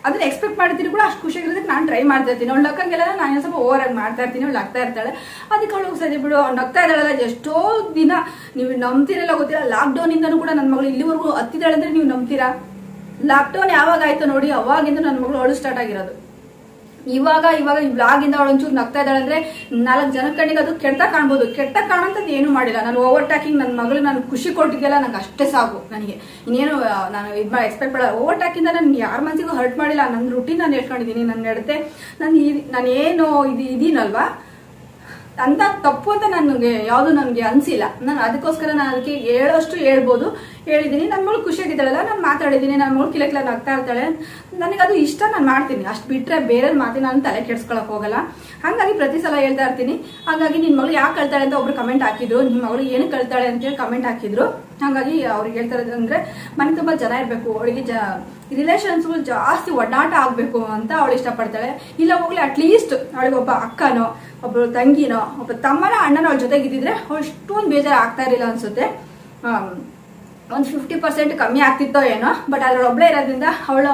ಅದನ್ನ ಎಕ್ಸ್ಪೆಕ್ಟ್ ಮಾಡ್ತೀನಿ ಕೂಡ. ಅಷ್ಟು ಖುಷಿಯಾಗಿರೋದಕ್ಕೆ ನಾನು ಟ್ರೈ ಮಾಡ್ತಾ ಇರ್ತೀನಿ. ಅವಳು ನಕ್ಕಂಗೆಲ್ಲ ನಾನು ಸ್ವಲ್ಪ ಓವರ್ ಆಗಿ ಮಾಡ್ತಾ ಇರ್ತೀನಿ. ಅವಳು ನಗ್ತಾ ಇರ್ತಾಳೆ, ಅದಕ್ಕೆ ಅವಳು ಸರಿ ಬಿಡು. ಅವ್ಳು ನಗ್ತಾ ಇದ್ದಾಳಲ್ಲ, ಎಷ್ಟೋ ದಿನ ನೀವು ನಂಬ್ತಿರಲ್ಲ ಗೊತ್ತಿಲ್ಲ, ಲಾಕ್ಡೌನ್ ಇಂದನೂ ಕೂಡ ನನ್ನ ಮಗಳು ಇಲ್ಲಿವರೆಗೂ ಹತ್ತಿದ್ದಾಳೆ ಅಂದ್ರೆ ನೀವು ನಂಬ್ತೀರಾ? ಲಾಕ್ಡೌನ್ ಯಾವಾಗ ಆಯ್ತು ನೋಡಿ, ಅವಾಗಿಂದ ನನ್ನ ಮಗಳು ಅಳು ಸ್ಟಾರ್ಟ್ ಆಗಿರೋದು. ಇವಾಗ ಈ ಬ್ಲಾಗ್ ಇಂದ ಅವಳು ಒಂಚೂರು ನಗ್ತಾ ಇದ್ದಾಳೆ ಅಂದ್ರೆ 4 ಜನ ಕಣ್ಣಿಗೆ ಅದು ಕೆಟ್ಟ ಕಾಣ್ಬೋದು. ಕೆಟ್ಟ ಕಾಣಂತದ್ದು ಏನು ಮಾಡಿಲ್ಲ. ನಾನು ಓವರ್ ಟ್ಯಾಕಿಂಗ್ ನನ್ನ ಮಗಳು ನಾನು ಖುಷಿ ಕೊಟ್ಟಿದ್ದೆಲ್ಲ ನಂಗೆ ಅಷ್ಟೇ ಸಾಕು. ನನಗೆ ಇನ್ನೇನು ನಾನು ಎಕ್ಸ್ಪೆಕ್ಟ್ ಮಾಡಲ್ಲ. ಓವರ್ ಟ್ಯಾಕಿಂದ ನಾನು ಯಾರ ಮನಸ್ಸಿಗೂ ಹರ್ಟ್ ಮಾಡಿಲ್ಲ. ನನ್ನ ರೂಟೀನ್ ನಾನು ಹೇಳ್ಕೊಂಡಿದ್ದೀನಿ, ನನ್ನ ನಡತೆ ನಾನೇನು ಇದೀನಲ್ವಾ ಅಂತ ತಪ್ಪು ಅಂತ ನನಗೆ ಯಾವುದು ನನಗೆ ಅನ್ಸಿಲ್ಲ. ನಾನು ಅದಕ್ಕೋಸ್ಕರ ನಾನು ಅದಕ್ಕೆ ಹೇಳೋಷ್ಟು ಹೇಳ್ಬೋದು, ಹೇಳಿದ್ದೀನಿ. ನನ್ನ ಮಗಳು ಖುಷಿಯಾಗಿದ್ದಾಳಲ್ಲ, ನಾನು ಮಾತಾಡಿದ್ದೀನಿ. ನನ್ನ ಮಗಳು ಕಿಲಕ್ಲ ನಗ್ತಾ ಇರ್ತಾಳೆ, ನನಗೆ ಅದು ಇಷ್ಟ, ನಾನು ಮಾಡ್ತೀನಿ. ಅಷ್ಟು ಬಿಟ್ರೆ ಬೇರೆ ಮಾತಿ ನಾನು ತಲೆ ಕೆಡ್ಸ್ಕೊಳಕ್ ಹೋಗಲ್ಲ. ಹಾಗಾಗಿ ಪ್ರತಿ ಸಲ ಹೇಳ್ತಾ ಇರ್ತೀನಿ. ಹಾಗಾಗಿ ನಿನ್ ಮಗಳು ಯಾಕೆ ಕಳ್ತಾಳೆ ಅಂತ ಒಬ್ರು ಕಮೆಂಟ್ ಹಾಕಿದ್ರು, ನಿಮ್ಮ ಮಗಳು ಏನು ಕಳ್ತಾಳೆ ಅಂತೇಳಿ ಕಮೆಂಟ್ ಹಾಕಿದ್ರು. ಹಾಗಾಗಿ ಅವ್ರಿಗೆ ಹೇಳ್ತಾ ಇರೋದು ಅಂದ್ರೆ ಮನೆ ತುಂಬಾ ಜನ ಇರ್ಬೇಕು, ಅವಳಿಗೆ ರಿಲೇಷನ್ಸ್ಗಳು ಜಾಸ್ತಿ ಒಡನಾಟ ಆಗ್ಬೇಕು ಅಂತ ಅವಳು ಇಷ್ಟಪಡ್ತಾಳೆ. ಇಲ್ಲ ಹೋಗ್ಲಿ ಅಟ್ಲೀಸ್ಟ್ ಅವಳಿಗೆ ಒಬ್ಬ ಅಕ್ಕನೋ, ಒಬ್ರು ತಂಗಿನೋ, ಒಬ್ಬ ತಮ್ಮನ ಅಣ್ಣನೋ ಅವಳ ಜೊತೆಗೆ ಇದ್ದಿದ್ರೆ ಅವಳು ಇಷ್ಟೊಂದು ಬೇಜಾರು ಆಗ್ತಾ ಇರಲಿಲ್ಲ ಅನ್ಸುತ್ತೆ. ಒಂದು 50% ಕಮ್ಮಿ ಆಗ್ತಿತ್ತೋ ಏನೋ. ಬಟ್ ಅದ್ರೊಬ್ಬಳೇ ಇರೋದ್ರಿಂದ ಅವಳ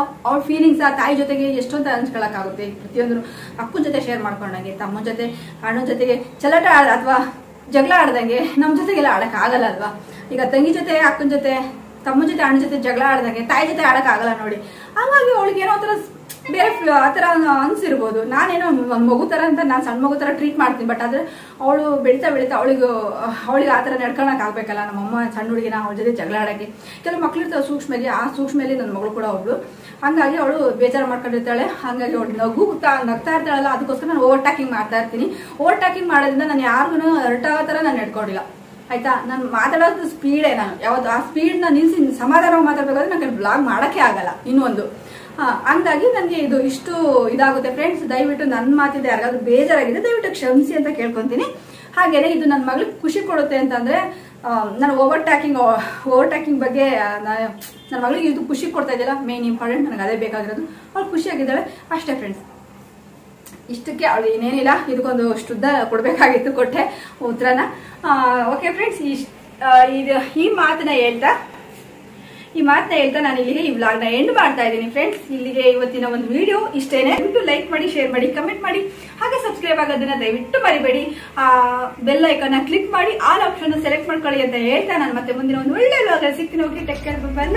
ಫೀಲಿಂಗ್ಸ್ ಆ ತಾಯಿ ಜೊತೆಗೆ ಎಷ್ಟೊಂತ ಹಂಚ್ಕೊಳಕ್ಕಾಗುತ್ತೆ. ಪ್ರತಿಯೊಂದು ಅಕ್ಕನ ಜೊತೆ ಶೇರ್ ಮಾಡ್ಕೊಂಡಂಗೆ, ತಮ್ಮನ ಜೊತೆ ಅಣ್ಣನ ಜೊತೆಗೆ ಚಲಾಟ ಅಥವಾ ಜಗಳ ಆಡ್ದಂಗೆ ನಮ್ಮ ಜೊತೆಗೆಲ್ಲ ಆಡಕ್ ಆಗಲ್ಲ ಅಲ್ವಾ. ಈಗ ತಂಗಿ ಜೊತೆ, ಅಕ್ಕನ ಜೊತೆ, ತಮ್ಮನ ಜೊತೆ, ಅಣ್ಣನ ಜೊತೆ ಜಗಳ ಆಡ್ದಂಗೆ ತಾಯಿ ಜೊತೆ ಆಡಕ್ ಆಗಲ್ಲ ನೋಡಿ. ಹಾಗಾಗಿ ಅವಳಿಗೆ ಏನೋ ಒಂಥರ ಬೇರೆ ಆತರ ಅನ್ಸಿರ್ಬೋದು. ನಾನೇನೋ ಒಂದ್ ಮಗು ತರ ಅಂತ ನಾನು ಸಣ್ಣ ಮಗು ತರ ಟ್ರೀಟ್ ಮಾಡ್ತೀನಿ. ಬಟ್ ಆದ್ರೆ ಅವಳು ಬೆಳೀತಾ ಅವಳಿಗೆ ಆತರ ನಡ್ಕೊಳಕ್ ಆಗ್ಬೇಕಲ್ಲ. ನಮ್ಮಮ್ಮ ಸಣ್ಣ ಹುಡುಗಿನ ಅವಳ ಜೊತೆ ಜಗಳ ಆಡಕ್ಕೆ ಕೆಲವು ಮಕ್ಳು ಇರ್ತಾವೆ ಸೂಕ್ಷ್ಮಲ್ಲಿ. ಆ ಸೂಕ್ಷ್ಮಲ್ಲಿ ನನ್ನ ಮಗಳು ಕೂಡ ಒಬ್ಳು. ಹಂಗಾಗಿ ಅವಳು ಬೇಜಾರು ಮಾಡ್ಕೊಂಡಿರ್ತಾಳೆ. ಹಂಗಾಗಿ ಅವಳು ನಗ್ತಾ ಇರ್ತಾಳಲ್ಲ, ಅದಕ್ಕೋಸ್ಕರ ನಾನು ಓವರ್ ಟ್ಯಾಕಿಂಗ್ ಮಾಡ್ತಾ ಇರ್ತೀನಿ. ಓವರ್ ಟ್ಯಾಕಿಂಗ್ ಮಾಡೋದ್ರಿಂದ ನಾನು ಯಾರಿಗೂ ಹರ್ಟ್ ಆಗೋ ತರ ನಾನು ನಡ್ಕೊಂಡಿಲ್ಲ ಆಯ್ತಾ. ನಾನು ಮಾತಾಡೋದು ಸ್ಪೀಡೇ. ನಾನು ಯಾವತ್ತು ಆ ಸ್ಪೀಡ್ ನ ನಿಲ್ಸಿ ಸಮಾಧಾನ ಮಾತಾಡ್ಬೇಕಾದ್ರೆ ನನಗೆ ಬ್ಲಾಗ್ ಮಾಡಕ್ಕೆ ಆಗಲ್ಲ ಇನ್ನೊಂದು. ಹಂಗಾಗಿ ನನಗೆ ಇದು ಇಷ್ಟು ಇದಾಗುತ್ತೆ ಫ್ರೆಂಡ್ಸ್. ದಯವಿಟ್ಟು ನನ್ನ ಮಾತಿಂದ ಯಾರಿಗಾದ್ರೂ ಬೇಜಾರಾಗಿದೆ ದಯವಿಟ್ಟು ಕ್ಷಮಿಸಿ ಅಂತ ಕೇಳ್ಕೊಂತೀನಿ. ಹಾಗೇನೆ ಇದು ನನ್ನ ಮಗಳಿಗೆ ಖುಷಿ ಕೊಡುತ್ತೆ ಅಂತಂದ್ರೆ ನಾನು ಓವರ್ ಟ್ಯಾಕಿಂಗ್ ಬಗ್ಗೆ ನನ್ನ ಮಗಳಿಗೆ ಇದು ಖುಷಿ ಕೊಡ್ತಾ ಇದೆಯಲ್ಲ, ಮೇನ್ ಇಂಪಾರ್ಟೆಂಟ್. ನನಗೆ ಅದೇ ಬೇಕಾಗಿರೋದು. ಅವಳು ಖುಷಿಯಾಗಿದ್ದಾಳೆ ಅಷ್ಟೇ ಫ್ರೆಂಡ್ಸ್. ಇಷ್ಟಕ್ಕೆ ಅವಳು ಏನೇನಿಲ್ಲ, ಇದಕ್ಕೊಂದು ಶುದ್ಧ ಕೊಡ್ಬೇಕಾಗಿತ್ತು, ಕೊಟ್ಟೆ ಉತ್ತರನ. ಓಕೆ ಫ್ರೆಂಡ್ಸ್, ಈ ಮಾತನ್ನ ಹೇಳ್ತಾ ನಾನು ಇಲ್ಲಿಗೆ ಈ ವ್ಲಾಗ್ನ ಎಂಡ್ ಮಾಡ್ತಾ ಇದ್ದೀನಿ ಫ್ರೆಂಡ್ಸ್. ಇಲ್ಲಿಗೆ ಇವತ್ತಿನ ಒಂದು ವಿಡಿಯೋ ಇಷ್ಟೇನೆ. ದಯವಿಟ್ಟು ಲೈಕ್ ಮಾಡಿ, ಶೇರ್ ಮಾಡಿ, ಕಮೆಂಟ್ ಮಾಡಿ, ಹಾಗೆ ಸಬ್ಸ್ಕ್ರೈಬ್ ಆಗೋದನ್ನ ದಯವಿಟ್ಟು ಮರಿಬೇಡಿ. ಬೆಲ್ ಐಕಾನ್ ಕ್ಲಿಕ್ ಮಾಡಿ ಆಲ್ ಆಪ್ಷನ್ ಸೆಲೆಕ್ಟ್ ಮಾಡ್ಕೊಳ್ಳಿ ಅಂತ ಹೇಳ್ತಾ ನಾನು ಮತ್ತೆ ಮುಂದಿನ ಒಂದು ಒಳ್ಳೆ ವ್ಲಾಗ್ ಸಿಗ್ತೀನಿ. Okay, take care, by.